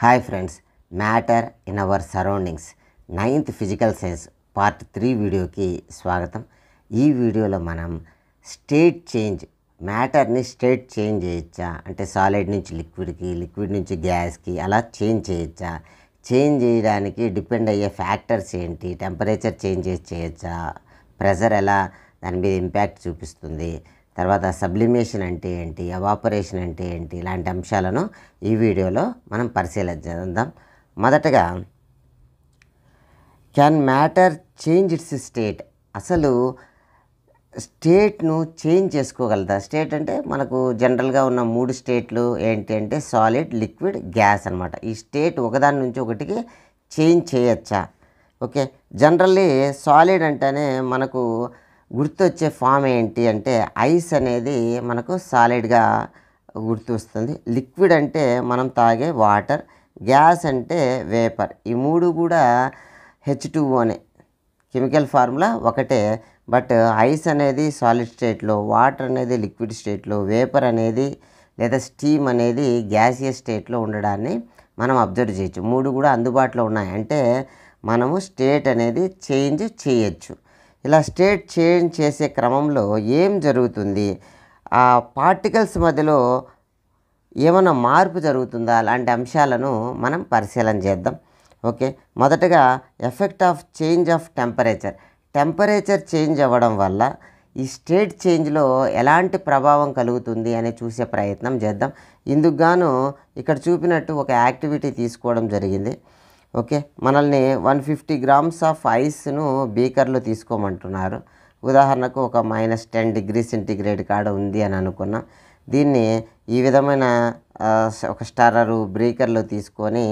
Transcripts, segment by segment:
Hi friends, matter in our surroundings 9th physical science part 3 వీడియోకి స్వాగతం. ఈ వీడియోలో మనం స్టేట్ చేంజ్, మ్యాటర్ని స్టేట్ చేంజ్ చేయొచ్చా అంటే సాలిడ్ నుంచి లిక్విడ్కి, లిక్విడ్ నుంచి గ్యాస్కి అలా చేంజ్ చేయొచ్చా, చేంజ్ చేయడానికి డిపెండ్ అయ్యే ఫ్యాక్టర్స్ ఏంటి, టెంపరేచర్ చేంజెస్ చేయొచ్చా, ప్రెజర్ ఎలా దాని మీద ఇంపాక్ట్ చూపిస్తుంది, తర్వాత సబ్లిమేషన్ అంటే ఏంటి, ఎవాపరేషన్ అంటే ఏంటి, ఇలాంటి అంశాలను ఈ వీడియోలో మనం పరిశీలిద్దాం. మొదటగా can matter change it's state, అసలు స్టేట్ను చేంజ్ చేసుకోగలదా? స్టేట్ అంటే మనకు జనరల్గా ఉన్న 3 స్టేట్లు ఏంటి అంటే సాలిడ్, లిక్విడ్, గ్యాస్ అనమాట. ఈ స్టేట్ ఒకదాని నుంచి ఒకటికి చేంజ్ చేయొచ్చా? ఓకే, జనరల్లీ సాలిడ్ అంటేనే మనకు గుర్తొచ్చే ఫామ్ ఏంటి అంటే ఐస్ అనేది మనకు సాలిడ్గా గుర్తొస్తుంది. లిక్విడ్ అంటే మనం తాగే వాటర్, గ్యాస్ అంటే వేపర్. ఈ మూడు కూడా H2O కెమికల్ ఫార్ములా ఒకటే. బట్ ఐస్ అనేది సాలిడ్ స్టేట్లో, వాటర్ అనేది లిక్విడ్ స్టేట్లో, వేపర్ అనేది లేదా స్టీమ్ అనేది గ్యాసియస్ స్టేట్లో ఉండడాన్ని మనం అబ్జర్వ్ చేయొచ్చు. మూడు కూడా అందుబాటులో ఉన్నాయి అంటే మనము స్టేట్ అనేది చేంజ్ చేయొచ్చు. ఇలా స్టేట్ చేంజ్ చేసే క్రమంలో ఏం జరుగుతుంది, ఆ పార్టికల్స్ మధ్యలో ఏమైనా మార్పు జరుగుతుందా, అలాంటి అంశాలను మనం పరిశీలన చేద్దాం. ఓకే, మొదటగా effect of change of temperature. Temperature change అవ్వడం వల్ల ఈ స్టేట్ చేంజ్లో ఎలాంటి ప్రభావం కలుగుతుంది అని చూసే ప్రయత్నం చేద్దాం. ఇందుకు గాను ఇక్కడ చూపినట్టు ఒక యాక్టివిటీ తీసుకోవడం జరిగింది. ఓకే, మనల్ని 150 grams ఆఫ్ ఐస్ను బీకర్లో తీసుకోమంటున్నారు. ఉదాహరణకు ఒక -10 degrees సెంటీగ్రేడ్ కాడ ఉంది అని అనుకున్నాం. దీన్ని ఈ విధమైన ఒక స్టర్రరు బ్రేకర్లో తీసుకొని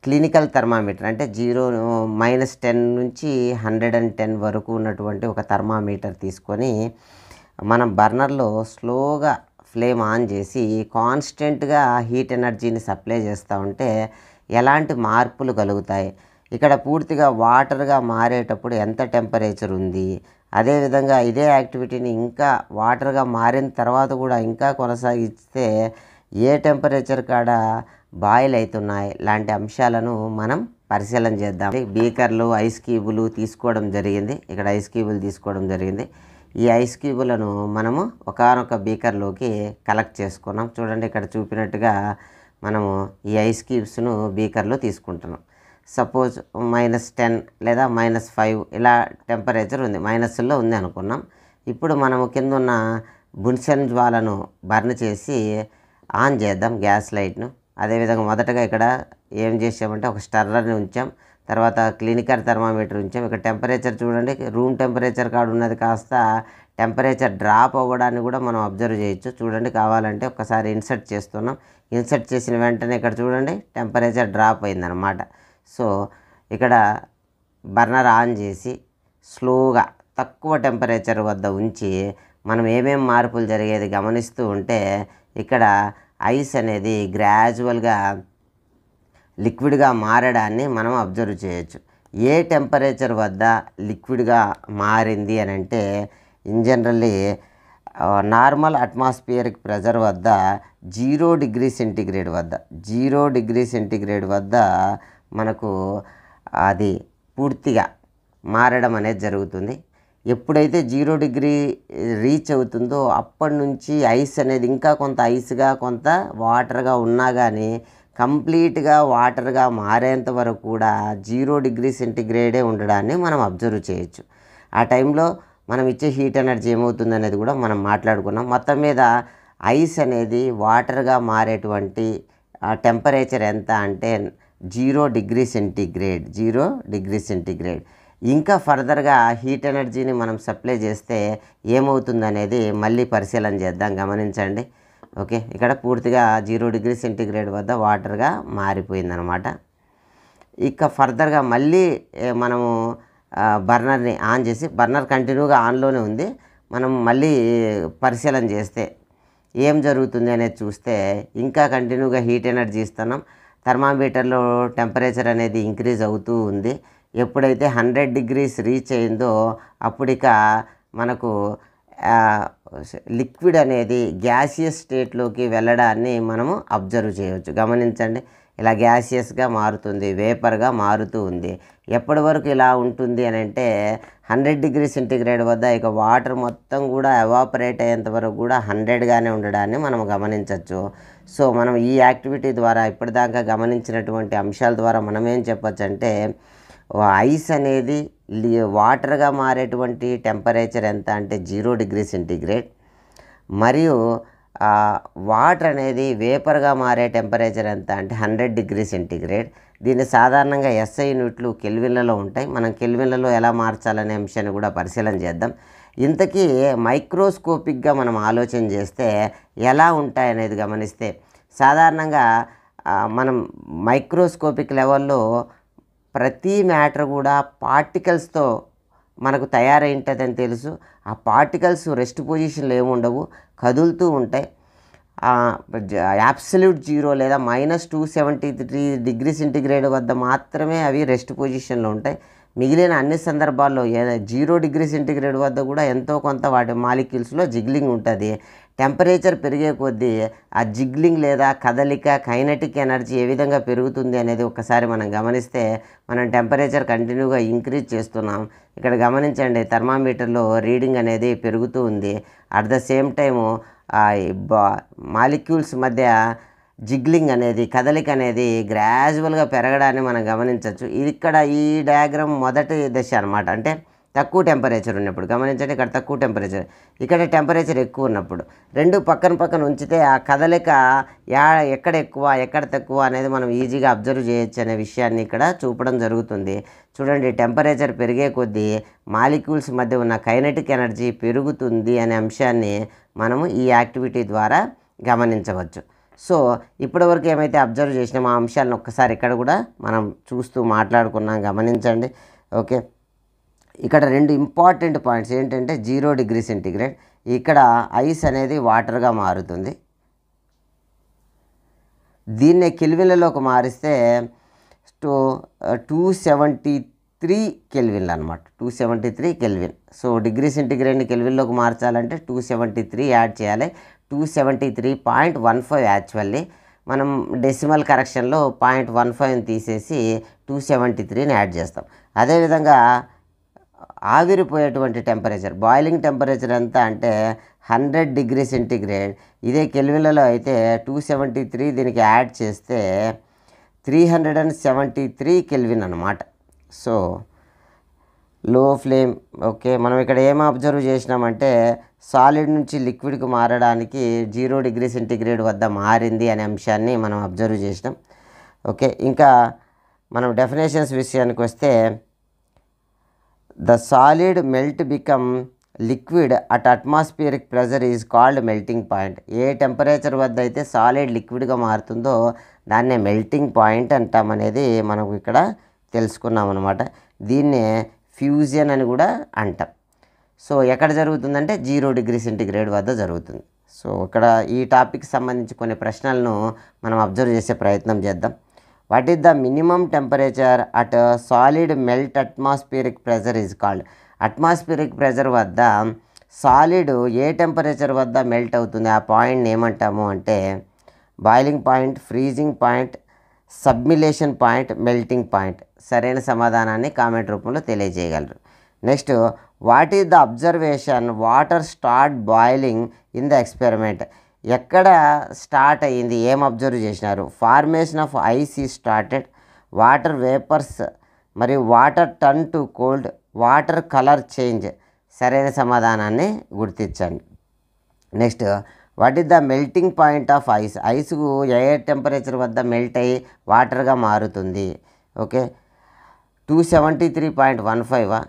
క్లినికల్ థర్మామీటర్ అంటే -10 నుంచి 110 వరకు ఉన్నటువంటి ఒక థర్మామీటర్ తీసుకొని మనం బర్నర్లో స్లోగా ఫ్లేమ్ ఆన్ చేసి కాన్స్టెంట్గా హీట్ ఎనర్జీని సప్లై చేస్తూ ఉంటే ఎలాంటి మార్పులు కలుగుతాయి, ఇక్కడ పూర్తిగా వాటర్గా మారేటప్పుడు ఎంత టెంపరేచర్ ఉంది, అదేవిధంగా ఇదే యాక్టివిటీని ఇంకా వాటర్గా మారిన తర్వాత కూడా ఇంకా కొనసాగిస్తే ఏ టెంపరేచర్ కాడ బాయిల్ అవుతున్నాయి, ఇలాంటి అంశాలను మనం పరిశీలన చేద్దాం. బీకర్లు ఐస్ క్యూబులు తీసుకోవడం జరిగింది. ఇక్కడ ఐస్ క్యూబులు తీసుకోవడం జరిగింది. ఈ ఐస్ క్యూబులను మనము ఒకానొక బీకర్లోకి కలెక్ట్ చేసుకున్నాం. చూడండి, ఇక్కడ చూపినట్టుగా మనము ఈ ఐస్ క్యూబ్స్ను బీకర్లో తీసుకుంటున్నాం. సపోజ్ -10 లేదా -5 ఇలా టెంపరేచర్ ఉంది, మైనస్లో ఉంది అనుకున్నాం. ఇప్పుడు మనము కింద ఉన్న బున్సెన్ జ్వాలను బర్న్ చేసి ఆన్ చేద్దాం గ్యాస్ లైట్ను. అదేవిధంగా మొదటగా ఇక్కడ ఏం చేసామంటే ఒక స్టర్రర్ని ఉంచాం, తర్వాత క్లినికల్ థర్మామీటర్ ఉంచాం. ఇక్కడ టెంపరేచర్ చూడండి, రూమ్ టెంపరేచర్ కాడ ఉన్నది కాస్త టెంపరేచర్ డ్రాప్ అవ్వడాన్ని కూడా మనం అబ్జర్వ్ చేయొచ్చు. చూడండి, కావాలంటే ఒకసారి ఇన్సర్ట్ చేస్తున్నాం. ఇన్సర్ట్ చేసిన వెంటనే ఇక్కడ చూడండి టెంపరేచర్ డ్రాప్ అయిందనమాట. సో ఇక్కడ బర్నర్ ఆన్ చేసి స్లోగా తక్కువ టెంపరేచర్ వద్ద ఉంచి మనం ఏమేం మార్పులు జరిగేది గమనిస్తూ ఉంటే ఇక్కడ ఐస్ అనేది గ్రాడ్యువల్గా లిక్విడ్గా మారడాన్ని మనం అబ్జర్వ్ చేయొచ్చు. ఏ టెంపరేచర్ వద్ద లిక్విడ్గా మారింది అని అంటే in generally normal atmospheric pressure వద్ద 0 degrees సెంటీగ్రేడ్ వద్ద 0 degrees సెంటీగ్రేడ్ వద్ద మనకు అది పూర్తిగా మారడం అనేది జరుగుతుంది. ఎప్పుడైతే 0 degree రీచ్ అవుతుందో అప్పటి నుంచి ఐస్ అనేది ఇంకా కొంత ఐస్గా కొంత వాటర్గా ఉన్నా కానీ కంప్లీట్గా వాటర్గా మారేంత వరకు కూడా 0 degrees సెంటీగ్రేడే ఉండడాన్ని మనం అబ్జర్వ్ చేయొచ్చు. ఆ టైంలో మనం ఇచ్చే హీట్ ఎనర్జీ ఏమవుతుంది అనేది కూడా మనం మాట్లాడుకున్నాం. మొత్తం మీద ఐస్ అనేది వాటర్గా మారేటువంటి టెంపరేచర్ ఎంత అంటే 0 degrees సెంటీగ్రేడ్ 0 degrees సెంటీగ్రేడ్. ఇంకా ఫర్దర్గా హీట్ ఎనర్జీని మనం సప్లై చేస్తే ఏమవుతుంది అనేది మళ్ళీ పరిశీలన చేద్దాం, గమనించండి. ఓకే, ఇక్కడ పూర్తిగా 0 degrees సెంటీగ్రేడ్ వద్ద వాటర్గా మారిపోయిందనమాట. ఇక ఫర్దర్గా మళ్ళీ మనము బర్నర్ని ఆన్ చేసి, బర్నర్ కంటిన్యూగా ఆన్లోనే ఉంది, మనం మళ్ళీ పరిశీలన చేస్తే ఏం జరుగుతుంది అనేది చూస్తే ఇంకా కంటిన్యూగా హీట్ ఎనర్జీ ఇస్తున్నాం. థర్మామీటర్లో టెంపరేచర్ అనేది ఇంక్రీజ్ అవుతూ ఉంది. ఎప్పుడైతే 100 degrees రీచ్ అయిందో అప్పుడిక మనకు లిక్విడ్ అనేది గ్యాసియస్ స్టేట్లోకి వెళ్ళడాన్ని మనము అబ్జర్వ్ చేయవచ్చు. గమనించండి, ఇలా గ్యాసియస్గా మారుతుంది, వేపర్గా మారుతూ ఉంది. ఎప్పటి వరకు ఇలా ఉంటుంది అని అంటే 100 డిగ్రీ సెంటీగ్రేడ్ వద్ద ఇక వాటర్ మొత్తం కూడా ఎవాపరేట్ అయ్యేంత వరకు కూడా 100గానే ఉండడాన్ని మనం గమనించవచ్చు. సో మనం ఈ యాక్టివిటీ ద్వారా ఇప్పటిదాకా గమనించినటువంటి అంశాల ద్వారా మనం ఏం చెప్పచ్చు అంటే ఐస్ అనేది వాటర్గా మారేటువంటి టెంపరేచర్ ఎంత అంటే 0 డిగ్రీ సెంటీగ్రేడ్, మరియు వాటర్ అనేది వేపర్గా మారే టెంపరేచర్ ఎంత అంటే 100 డిగ్రీ సెంటీగ్రేడ్. దీన్ని సాధారణంగా SI యూనిట్లు కెల్విన్లలో ఉంటాయి. మనం కెల్విన్లలో ఎలా మార్చాలనే అంశాన్ని కూడా పరిశీలన చేద్దాం. ఇంతకీ మైక్రోస్కోపిక్గా మనం ఆలోచన చేస్తే ఎలా ఉంటాయనేది గమనిస్తే సాధారణంగా మనం మైక్రోస్కోపిక్ లెవెల్లో ప్రతి మ్యాటర్ కూడా పార్టికల్స్తో మనకు తయారై ఉంటుందని తెలుసు. ఆ పార్టికల్స్ రెస్ట్ పొజిషన్లో ఏముండవు, కదులుతూ ఉంటాయి. అబ్సల్యూట్ 0 లేదా -273 డిగ్రీ సెంటీగ్రేడ్ వద్ద మాత్రమే అవి రెస్ట్ పొజిషన్లో ఉంటాయి. మిగిలిన అన్ని సందర్భాల్లో 0 డిగ్రీ సెంటీగ్రేడ్ వద్ద కూడా ఎంతో కొంత వాటి మాలిక్యూల్స్లో జిగ్లింగ్ ఉంటుంది. టెంపరేచర్ పెరిగే కొద్దీ ఆ జిగ్లింగ్ లేదా కదలిక కైనెటిక్ ఎనర్జీ ఏ విధంగా పెరుగుతుంది అనేది ఒకసారి మనం గమనిస్తే మనం టెంపరేచర్ కంటిన్యూగా ఇంక్రీజ్ చేస్తున్నాం. ఇక్కడ గమనించండి, థర్మామీటర్లో రీడింగ్ అనేది పెరుగుతూ ఉంది. At the same time molecules మధ్య జిగ్లింగ్ అనేది కదలిక అనేది గ్రాడ్యువల్గా పెరగడాన్ని మనం గమనించవచ్చు. ఇక్కడ ఈ డయాగ్రామ్ మొదటి దశ అనమాట. అంటే తక్కువ టెంపరేచర్ ఉన్నప్పుడు గమనించండి, ఇక్కడ తక్కువ టెంపరేచర్, ఇక్కడ టెంపరేచర్ ఎక్కువ ఉన్నప్పుడు రెండు పక్కన పక్కన ఉంచితే ఆ కదలిక ఎక్కడ ఎక్కువ ఎక్కడ తక్కువ అనేది మనం ఈజీగా అబ్జర్వ్ చేయొచ్చు అనే విషయాన్ని ఇక్కడ చూపడం జరుగుతుంది. చూడండి, టెంపరేచర్ పెరిగే కొద్దీ మాలిక్యూల్స్ మధ్య ఉన్న కైనెటిక్ ఎనర్జీ పెరుగుతుంది అనే అంశాన్ని మనము ఈ యాక్టివిటీ ద్వారా గమనించవచ్చు. సో ఇప్పటివరకు ఏమైతే అబ్జర్వ్ చేసినామో ఆ అంశాలను ఒక్కసారి ఇక్కడ కూడా మనం చూస్తూ మాట్లాడుకున్నాం, గమనించండి. ఓకే, ఇక్కడ రెండు ఇంపార్టెంట్ పాయింట్స్ ఏంటంటే 0 డిగ్రీ సెంటీగ్రేడ్, ఇక్కడ ఐస్ అనేది వాటర్గా మారుతుంది. దీన్నే కెల్విన్లలోకి మారిస్తే 273 కెల్విన్లు అనమాట, 273 కెల్విన్. సో డిగ్రీ సెంటీగ్రేడ్ని కెల్విన్లోకి మార్చాలంటే 273 యాడ్ చేయాలి. 273.15 యాక్చువల్లీ మనం డెసిమల్ కరెక్షన్లో 0.15 తీసేసి 273ని యాడ్ చేస్తాం. అదేవిధంగా ఆవిరిపోయేటువంటి టెంపరేచర్, బాయిలింగ్ టెంపరేచర్ ఎంత అంటే 100 డిగ్రీ సెంటీగ్రేడ్. ఇదే కెల్విన్లలో అయితే 273 దీనికి యాడ్ చేస్తే 373 కెల్విన్ అనమాట. సో లో ఫ్లేమ్. ఓకే, మనం ఇక్కడ ఏం అబ్జర్వ్ చేసినామంటే సాలిడ్ నుంచి లిక్విడ్కి మారడానికి 0 డిగ్రీ సెంటీగ్రేడ్ వద్ద మారింది అనే అంశాన్ని మనం అబ్జర్వ్ చేసినాం. ఓకే, ఇంకా మనం డెఫినేషన్స్ విషయానికి వస్తే the solid melt become liquid at atmospheric pressure is called melting point. A temperature వద్ద అయితే సాలిడ్ లిక్విడ్గా మారుతుందో దాన్నే మెల్టింగ్ పాయింట్ అంటాం అనేది మనకు ఇక్కడ తెలుసుకున్నాం అనమాట. దీన్నే ఫ్యూజన్ అని కూడా అంటాం. సో ఎక్కడ జరుగుతుందంటే 0 డిగ్రీ సెంటీగ్రేడ్ వద్ద జరుగుతుంది. సో ఇక్కడ ఈ టాపిక్కి సంబంధించి కొన్ని ప్రశ్నలను మనం అబ్జర్వ్ చేసే ప్రయత్నం చేద్దాం. What is the minimum temperature at solid melt atmospheric pressure is called. Atmospheric pressure వద్ద సాలిడ్ ఏ టెంపరేచర్ వద్ద మెల్ట్ అవుతుంది ఆ పాయింట్ని ఏమంటాము అంటే boiling point, freezing point, sublimation point, melting point. సరైన సమాధానాన్ని కామెంట్ రూపంలో తెలియజేయగలరు. Next, what is the observation water start boiling in the experiment. ఎక్కడ స్టార్ట్ అయ్యింది, ఏం అబ్జర్వ్ చేసినారు? ఫార్మేషన్ ఆఫ్ ఐస్ ఈ స్టార్టెడ్, వాటర్ వేపర్స్ మరియు water turn to cold, water colour change. సరైన సమాధానాన్ని గుర్తించండి. Next, what is the melting point of ice. ఐస్కు ఏ టెంపరేచర్ వద్ద మెల్ట్ అయ్యి వాటర్గా మారుతుంది? ఓకే, 273.15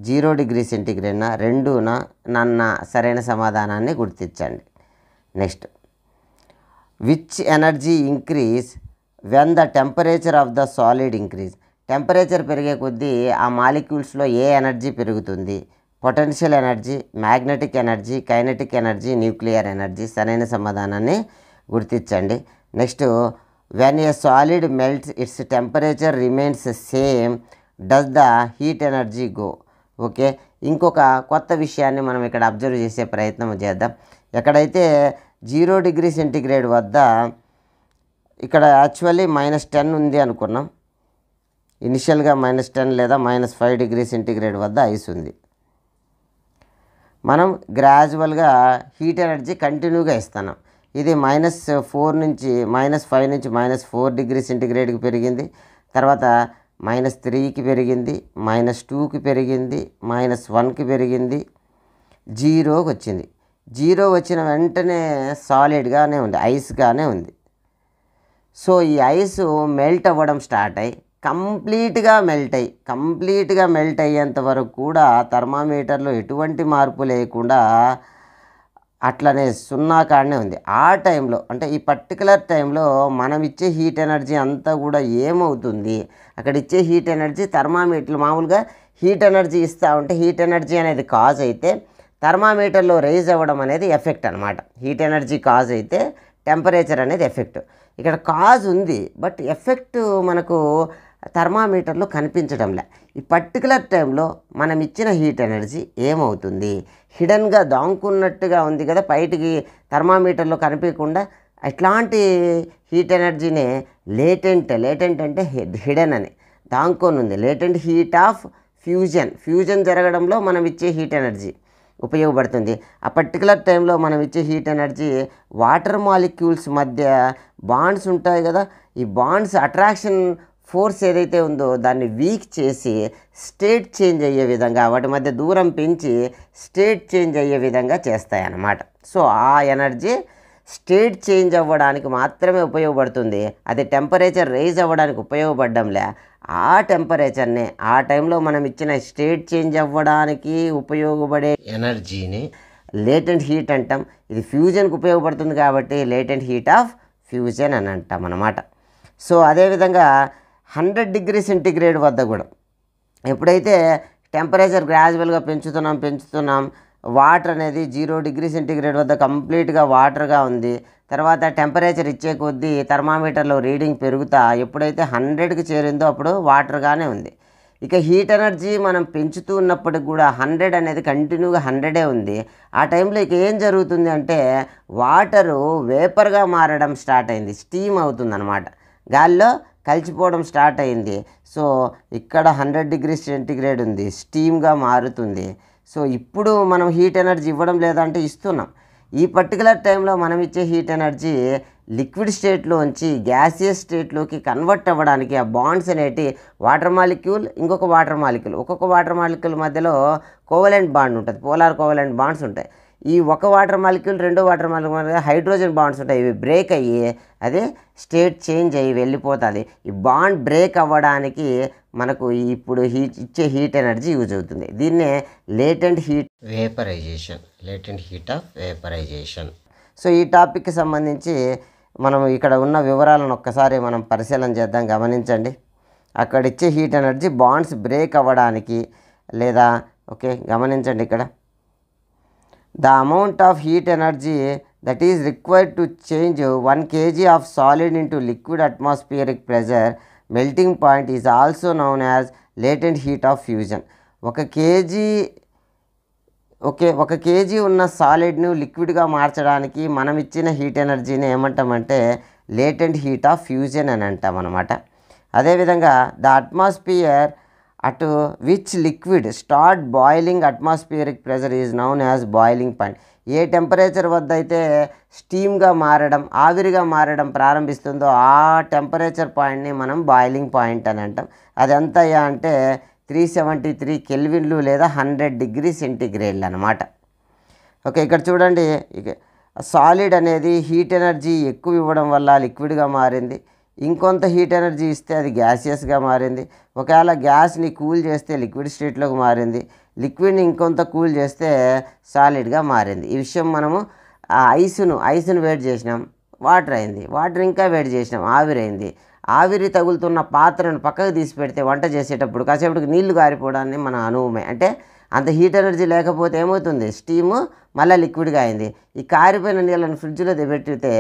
0 డిగ్రీ సెంటీగ్రేడ్నా, రెండునా, నన్న. సరైన సమాధానాన్ని గుర్తించండి. Next, which energy increase when the temperature of the solid increase. Temperature పెరిగే కొద్దీ ఆ మాలిక్యూల్స్లో ఏ ఎనర్జీ పెరుగుతుంది? Potential energy, magnetic energy, kinetic energy, nuclear energy. సరైన సమాధానాన్ని గుర్తించండి. Next, when a solid melts it's temperature remains same does the heat energy go. Okay, ఇంకొక కొత్త విషయాన్ని మనం ఇక్కడ అబ్జర్వ్ చేసే ప్రయత్నం చేద్దాం. ఎక్కడైతే 0 డిగ్రీ సెంటీగ్రేడ్ వద్ద ఇక్కడ యాక్చువల్లీ -10 ఉంది అనుకున్నాం. ఇనిషియల్గా -10 లేదా -5 డిగ్రీ సెంటీగ్రేడ్ వద్ద ఐస్ ఉంది. మనం గ్రాడ్యువల్గా హీట్ ఎనర్జీ కంటిన్యూగా ఇస్తున్నాం. ఇది -5 నుంచి -4 డిగ్రీ సెంటీగ్రేడ్కి పెరిగింది, తర్వాత -3కి పెరిగింది, -2కి పెరిగింది, -1కి పెరిగింది, 0కి వచ్చింది. 0 వచ్చిన వెంటనే సాలిడ్గానే ఉంది, ఐస్గానే ఉంది. సో ఈ ఐస్ మెల్ట్ అవ్వడం స్టార్ట్ అయ్యి కంప్లీట్గా మెల్ట్ అయ్యేంత వరకు కూడా థర్మామీటర్లో ఎటువంటి మార్పు లేకుండా అట్లనే 0 కాడనే ఉంది. ఆ టైంలో అంటే ఈ పర్టికులర్ టైంలో మనం ఇచ్చే హీట్ ఎనర్జీ అంతా కూడా ఏమవుతుంది, అక్కడ ఇచ్చే హీట్ ఎనర్జీ థర్మామీటర్లు మామూలుగా హీట్ ఎనర్జీ ఇస్తూ ఉంటే హీట్ ఎనర్జీ అనేది కాజ్ అయితే థర్మామీటర్లో రైజ్ అవ్వడం అనేది ఎఫెక్ట్ అనమాట. హీట్ ఎనర్జీ కాజ్ అయితే టెంపరేచర్ అనేది ఎఫెక్ట్. ఇక్కడ కాజ్ ఉంది బట్ ఎఫెక్ట్ మనకు థర్మామీటర్లో కనిపించడంలే. ఈ పర్టికులర్ టైంలో మనం ఇచ్చిన హీట్ ఎనర్జీ ఏమవుతుంది, హిడెన్గా దాంకున్నట్టుగా ఉంది కదా, బయటికి థర్మామీటర్లో కనిపించకుండా ఇట్లాంటి హీట్ ఎనర్జీనే లేటెంట్ అంటే హిడెన్ అని దాంకొని ఉంది. లేటెంట్ హీట్ ఆఫ్ ఫ్యూజన్ జరగడంలో మనం ఇచ్చే హీట్ ఎనర్జీ ఉపయోగపడుతుంది. ఆ పర్టికులర్ టైంలో మనం ఇచ్చే హీట్ ఎనర్జీ వాటర్ మాలిక్యూల్స్ మధ్య బాండ్స్ ఉంటాయి కదా, ఈ బాండ్స్ అట్రాక్షన్ ఫోర్స్ ఏదైతే ఉందో దాన్ని వీక్ చేసి స్టేట్ చేంజ్ అయ్యే విధంగా, వాటి మధ్య దూరం పెంచి స్టేట్ చేంజ్ అయ్యే విధంగా చేస్తాయి అన్నమాట. సో ఆ ఎనర్జీ స్టేట్ చేంజ్ అవ్వడానికి మాత్రమే ఉపయోగపడుతుంది. అది టెంపరేచర్ రైజ్ అవ్వడానికి ఉపయోగపడడంలే. ఆ టెంపరేచర్ని ఆ టైంలో మనం ఇచ్చిన స్టేట్ చేంజ్ అవ్వడానికి ఉపయోగపడే ఎనర్జీని లేటెంట్ హీట్ అంటాం. ఇది ఫ్యూజన్కి ఉపయోగపడుతుంది కాబట్టి లేటెంట్ హీట్ ఆఫ్ ఫ్యూజన్ అని అంటాం అన్నమాట. సో అదేవిధంగా 100 డిగ్రీ సెంటీగ్రేడ్ వద్ద కూడా ఎప్పుడైతే టెంపరేచర్ గ్రాడ్యువల్గా పెంచుతున్నాం, వాటర్ అనేది 0 డిగ్రీ సెంటీగ్రేడ్ వద్ద కంప్లీట్గా వాటర్గా ఉంది. తర్వాత టెంపరేచర్ ఇచ్చే కొద్దీ థర్మామీటర్లో రీడింగ్ పెరుగుతా ఎప్పుడైతే 100కి చేరిందో అప్పుడు వాటర్గానే ఉంది. ఇక హీట్ ఎనర్జీ మనం పెంచుతూ ఉన్నప్పటికి కూడా 100 అనేది కంటిన్యూగా 100ఏ ఉంది. ఆ టైంలో ఇక ఏం జరుగుతుంది అంటే వాటరు వేపర్గా మారడం స్టార్ట్ అయింది, స్టీమ్ అవుతుంది అన్నమాట, గాల్లో కలిసిపోవడం స్టార్ట్ అయింది. సో ఇక్కడ 100 డిగ్రీ సెంటీగ్రేడ్ ఉంది, స్టీమ్గా మారుతుంది. సో ఇప్పుడు మనం హీట్ ఎనర్జీ ఇవ్వడం లేదంటే ఇస్తున్నాం. ఈ పర్టికులర్ టైంలో మనం ఇచ్చే హీట్ ఎనర్జీ లిక్విడ్ స్టేట్లోంచి గ్యాసియస్ స్టేట్లోకి కన్వర్ట్ అవ్వడానికి ఆ బాండ్స్ అనేటి వాటర్ మాలిక్యూల్ ఒక్కొక్క వాటర్ మాలిక్యూల్ మధ్యలో కోవలెంట్ బాండ్ ఉంటుంది, పోలార్ కోవలెంట్ బాండ్స్ ఉంటాయి. ఈ ఒక వాటర్ మాలిక్యూల్ రెండో వాటర్ మాలిక్యూల్ మధ్య హైడ్రోజన్ బాండ్స్ ఉంటాయి. ఇవి బ్రేక్ అయ్యి అదే స్టేట్ చేంజ్ అయ్యి వెళ్ళిపోతుంది. ఈ బాండ్ బ్రేక్ అవ్వడానికి మనకు ఇప్పుడు ఇచ్చే హీట్ ఎనర్జీ యూజ్ అవుతుంది. దీన్నే latent heat of vaporisation. So ఈ టాపిక్కి సంబంధించి మనం ఇక్కడ ఉన్న వివరాలను ఒక్కసారి మనం పరిశీలన చేద్దాం, గమనించండి. అక్కడ ఇచ్చే హీట్ ఎనర్జీ బాండ్స్ బ్రేక్ అవ్వడానికి లేదా గమనించండి ఇక్కడ the amount of heat energy that is required to change 1 kg of solid into liquid atmospheric pressure melting point is also known as latent heat of fusion. 1 kg ఉన్న సాలిడ్ను లిక్విడ్గా మార్చడానికి మనం ఇచ్చిన heat ఎనర్జీని ఏమంటామంటే లేటెంట్ హీట్ ఆఫ్ ఫ్యూజన్ అని అంటాం అన్నమాట. అదేవిధంగా the atmosphere at which liquid start boiling atmospheric pressure is known as boiling point. A temperature వద్ద అయితే స్టీమ్గా మారడం, ఆవిరిగా మారడం ప్రారంభిస్తుందో ఆ టెంపరేచర్ పాయింట్ని మనం బాయిలింగ్ పాయింట్ అని అంటాం. అది ఎంత అంటే 373 కెల్విన్లు లేదా 100 డిగ్రీ సెంటీగ్రేడ్లు అన్నమాట. ఇక్కడ చూడండి, సాలిడ్ అనేది హీట్ ఎనర్జీ ఎక్కువ ఇవ్వడం వల్ల లిక్విడ్గా మారింది. ఇంకొంత హీట్ ఎనర్జీ ఇస్తే అది గ్యాసియస్గా మారింది. ఒకవేళ గ్యాస్ని కూల్ చేస్తే లిక్విడ్ స్టేట్లోకి మారింది. లిక్విడ్ని ఇంకొంత కూల్ చేస్తే సాలిడ్గా మారింది. ఈ విషయం మనము ఐస్ను వేడి చేసినాం, వాటర్ అయింది. వాటర్ ఇంకా వేడి చేసినాం, ఆవిరైంది. ఆవిరి తగులుతున్న పాత్రను పక్కకు తీసి పెడితే వంట చేసేటప్పుడు కాసేపటికి నీళ్లు కారిపోవడాన్ని మన అనుభవమే. అంటే అంత హీట్ ఎనర్జీ లేకపోతే ఏమవుతుంది, స్టీము మళ్ళీ లిక్విడ్గా అయింది. ఈ కారిపోయిన నీళ్ళని ఫ్రిడ్జ్లో పెట్టితే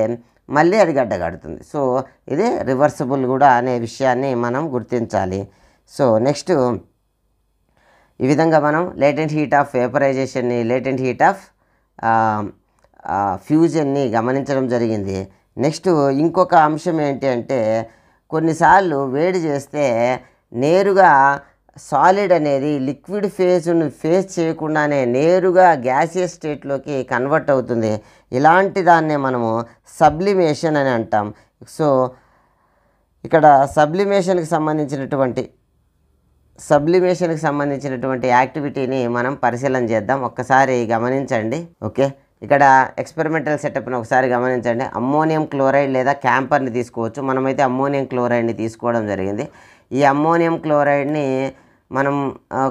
మళ్ళీ అది గడ్డగడుతుంది. సో ఇది రివర్సిబుల్ కూడా అనే విషయాన్ని మనం గుర్తించాలి. సో నెక్స్ట్ ఈ విధంగా మనం లేటెంట్ హీట్ ఆఫ్ వేపరైజేషన్ని, లేటెంట్ హీట్ ఆఫ్ ఫ్యూజన్ని గమనించడం జరిగింది. నెక్స్ట్ ఇంకొక అంశం ఏంటి అంటే కొన్నిసార్లు వేడి చేస్తే నేరుగా సాలిడ్ అనేది లిక్విడ్ ఫేజ్ను ఫేస్ చేయకుండానే నేరుగా గ్యాసియస్ స్టేట్లోకి కన్వర్ట్ అవుతుంది. ఇలాంటి దాన్నే మనము సబ్లిమేషన్ అని అంటాం. సో ఇక్కడ సబ్లిమేషన్కి సంబంధించినటువంటి యాక్టివిటీని మనం పరిశీలన చేద్దాం. ఒక్కసారి గమనించండి. ఓకే, ఇక్కడ ఎక్స్పెరిమెంటల్ సెటప్ని ఒకసారి గమనించండి. అమ్మోనియం క్లోరైడ్ లేదా క్యాంపర్ని తీసుకోవచ్చు. మనమైతే అమ్మోనియం క్లోరైడ్ని తీసుకోవడం జరిగింది. ఈ అమ్మోనియం క్లోరైడ్ని మనం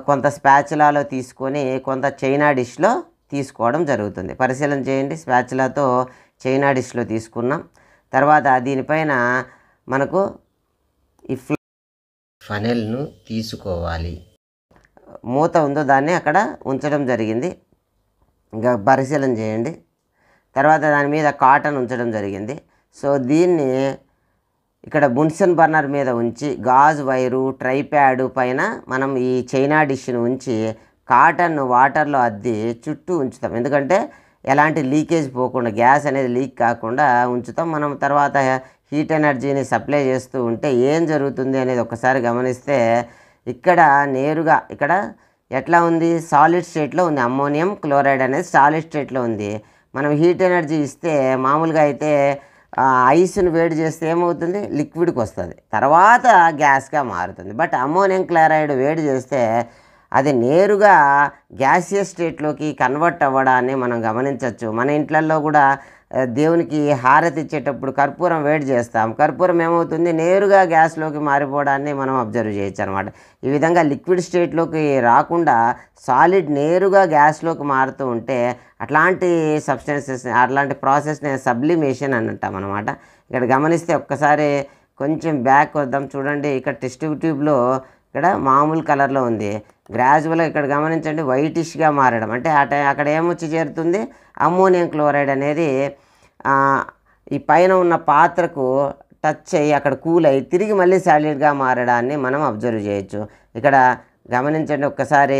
కొంత స్పాచులాలో తీసుకొని కొంత చైనా డిష్లో తీసుకోవడం జరుగుతుంది. పరిశీలన చేయండి. స్పాచులాతో చైనా డిష్లో తీసుకున్నాం. తర్వాత దీనిపైన మనకు ఈ ఫనెల్ను తీసుకోవాలి. మూత ఉందో దాన్ని అక్కడ ఉంచడం జరిగింది. ఇంకా పరిశీలన చేయండి. తర్వాత దాని మీద కాటన్ ఉంచడం జరిగింది. సో దీన్ని ఇక్కడ బున్సన్ బర్నర్ మీద ఉంచి గాజు వైరు ట్రైప్యాడ్ పైన మనం ఈ చైనా డిష్ను ఉంచి కాటన్ వాటర్లో అద్ది చుట్టూ ఉంచుతాం. ఎందుకంటే ఎలాంటి లీకేజ్ పోకుండా, గ్యాస్ అనేది లీక్ కాకుండా ఉంచుతాం. మనం తర్వాత హీట్ ఎనర్జీని సప్లై చేస్తూ ఉంటే ఏం జరుగుతుంది అనేది ఒకసారి గమనిస్తే ఇక్కడ నేరుగా ఇక్కడ ఎట్లా ఉంది, సాలిడ్ స్టేట్లో ఉంది. అమ్మోనియం క్లోరైడ్ అనేది సాలిడ్ స్టేట్లో ఉంది. మనం హీట్ ఎనర్జీ ఇస్తే మామూలుగా అయితే ఐస్ను వేడి చేస్తే ఏమవుతుంది, లిక్విడ్కి వస్తుంది, తర్వాత గ్యాస్గా మారుతుంది. బట్ అమ్మోనియం క్లోరైడ్ వేడి చేస్తే అది నేరుగా గ్యాసియస్ స్టేట్లోకి కన్వర్ట్ అవ్వడాన్ని మనం గమనించవచ్చు. మన ఇంట్లల్లో కూడా దేవునికి హారతి ఇచ్చేటప్పుడు కర్పూరం వేడి చేస్తాం. కర్పూరం ఏమవుతుంది, నేరుగా గ్యాస్లోకి మారిపోవడాన్ని మనం అబ్జర్వ్ చేయొచ్చు అనమాట. ఈ విధంగా లిక్విడ్ స్టేట్లోకి రాకుండా సాలిడ్ నేరుగా గ్యాస్లోకి మారుతూ ఉంటే అట్లాంటి సబ్స్టెన్సెస్, అట్లాంటి ప్రాసెస్ని సబ్లిమేషన్ అని అంటాం అనమాట. ఇక్కడ గమనిస్తే ఒక్కసారి కొంచెం బ్యాక్ వద్దాం. చూడండి, ఇక్కడ టెస్ట్ ట్యూబ్లో ఇక్కడ మామూలు కలర్లో ఉంది. గ్రాజువల్గా ఇక్కడ గమనించండి వైటిష్గా మారడం, అంటే అక్కడ ఏమొచ్చి చేరుతుంది, అమ్మోనియం క్లోరైడ్ అనేది ఈ పైన ఉన్న పాత్రకు టచ్ అయ్యి అక్కడ కూల్ అయ్యి తిరిగి మళ్ళీ సాలిడ్గా మారడాన్ని మనం అబ్జర్వ్ చేయొచ్చు. ఇక్కడ గమనించండి ఒక్కసారి.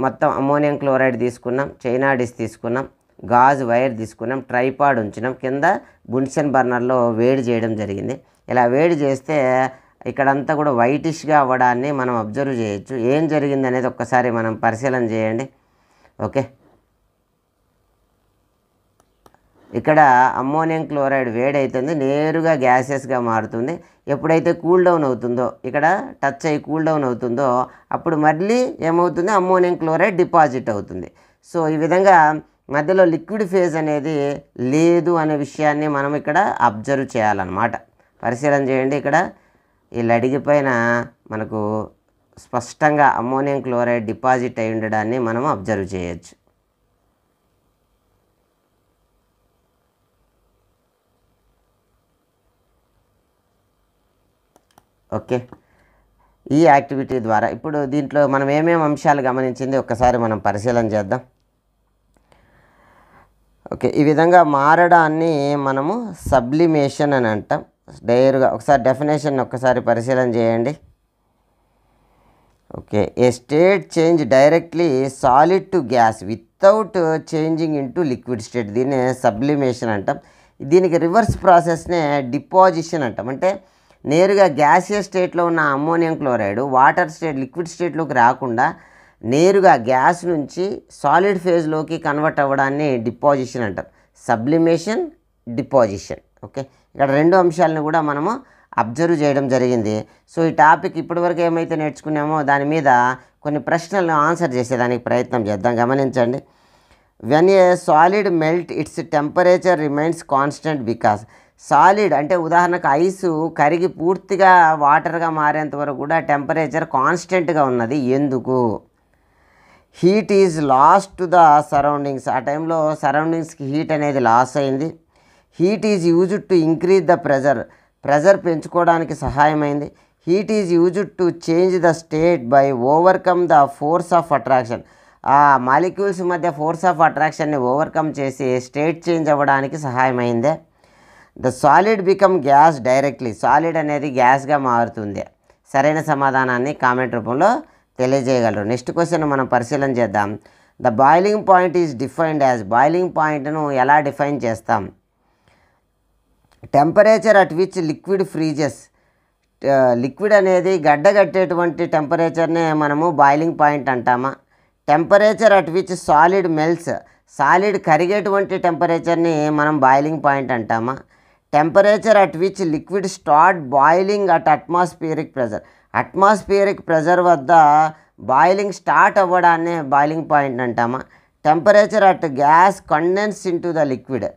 మొత్తం అమ్మోనియం క్లోరైడ్ తీసుకున్నాం, చైనా డిష్ తీసుకున్నాం, గాజు వైర్ తీసుకున్నాం, ట్రైపాడ్ ఉంచినాం, కింద బున్సన్ బర్నర్లో వేడి చేయడం జరిగింది. ఇలా వేడి చేస్తే ఇక్కడంతా కూడా వైటిష్గా అవ్వడాన్ని మనం అబ్జర్వ్ చేయొచ్చు. ఏం జరిగింది అనేది ఒక్కసారి మనం పరిశీలన చేయండి. ఓకే, ఇక్కడ అమ్మోనియం క్లోరైడ్ వేడి అవుతుంది, నేరుగా గ్యాసెస్గా మారుతుంది. ఎప్పుడైతే కూల్ డౌన్ అవుతుందో, ఇక్కడ టచ్ అయ్యి కూల్ డౌన్ అవుతుందో అప్పుడు మళ్ళీ ఏమవుతుంది, అమ్మోనియం క్లోరైడ్ డిపాజిట్ అవుతుంది. సో ఈ విధంగా మధ్యలో లిక్విడ్ ఫేజ్ అనేది లేదు అనే విషయాన్ని మనం ఇక్కడ అబ్జర్వ్ చేయాలన్నమాట. పరిశీలన చేయండి. ఇక్కడ ఈ లడిగి పైన మనకు స్పష్టంగా అమ్మోనియం క్లోరైడ్ డిపాజిట్ అయి ఉండడాన్ని మనం అబ్జర్వ్ చేయొచ్చు. ఓకే, ఈ యాక్టివిటీ ద్వారా ఇప్పుడు దీంట్లో మనం ఏమేమి అంశాలు గమనించింది ఒక్కసారి మనం పరిశీలన చేద్దాం. ఓకే, ఈ విధంగా మారడాన్ని మనము సబ్లిమేషన్ అని అంటాం. డైరెక్ట్గా ఒకసారి డెఫినేషన్ ఒక్కసారి పరిశీలన చేయండి. Okay, A state change directly solid to gas without changing into liquid state, దీన్ని సబ్లిమేషన్ అంటాం. దీనికి రివర్స్ ప్రాసెస్నే డిపాజిషన్ అంటాం. అంటే నేరుగా గ్యాసియస్ స్టేట్లో ఉన్న ammonium chloride water state, liquid స్టేట్లోకి రాకుండా నేరుగా గ్యాస్ నుంచి సాలిడ్ ఫేజ్లోకి కన్వర్ట్ అవ్వడాన్ని డిపాజిషన్ అంటాం. Sublimation, deposition. ఓకే, ఇక్కడ రెండు అంశాలను కూడా మనము అబ్జర్వ్ చేయడం జరిగింది. సో ఈ టాపిక్ ఇప్పటివరకు ఏమైతే నేర్చుకున్నామో దాని మీద కొన్ని ప్రశ్నలను ఆన్సర్ చేసేదానికి ప్రయత్నం చేద్దాం. గమనించండి. When a solid melt it's temperature remains constant because, solid అంటే ఉదాహరణకు ఐసు కరిగి పూర్తిగా వాటర్గా మారేంత వరకు కూడా టెంపరేచర్ కాన్స్టెంట్గా ఉన్నది. ఎందుకు? Heat is loss to the surroundings, ఆ టైంలో సరౌండింగ్స్కి హీట్ అనేది లాస్ అయింది. Heat is used to increase the pressure పెంచుకోవడానికి సహాయమైంది. Heat is used to change the state by overcome the force of attraction, ఆ మాలిక్యూల్స్ మధ్య ఫోర్స్ ఆఫ్ అట్రాక్షన్ని ఓవర్కమ్ చేసి స్టేట్ చేంజ్ అవ్వడానికి సహాయమైందే. The solid become gas directly, solid అనేది గ్యాస్గా మారుతుంది. సరైన సమాధానాన్ని కామెంట్ రూపంలో తెలియజేయగలరు. నెక్స్ట్ క్వశ్చన్ మనం పరిశీలన చేద్దాం. The boiling point is defined as, boiling పాయింట్ను ఎలా డిఫైన్ చేస్తాం? Temperature at which liquid freezes, liquid అనేది గడ్డగట్టేటువంటి టెంపరేచర్నే మనము బాయిలింగ్ పాయింట్ అంటామా. Temperature at which solid melts, solid కరిగేటువంటి టెంపరేచర్ని మనం బాయిలింగ్ పాయింట్ అంటామా. Temperature at which liquid start boiling at atmospheric pressure, atmospheric pressure వద్ద బాయిలింగ్ స్టార్ట్ అవ్వడాన్ని బాయిలింగ్ పాయింట్ అంటామా. Temperature at gas condense into the liquid,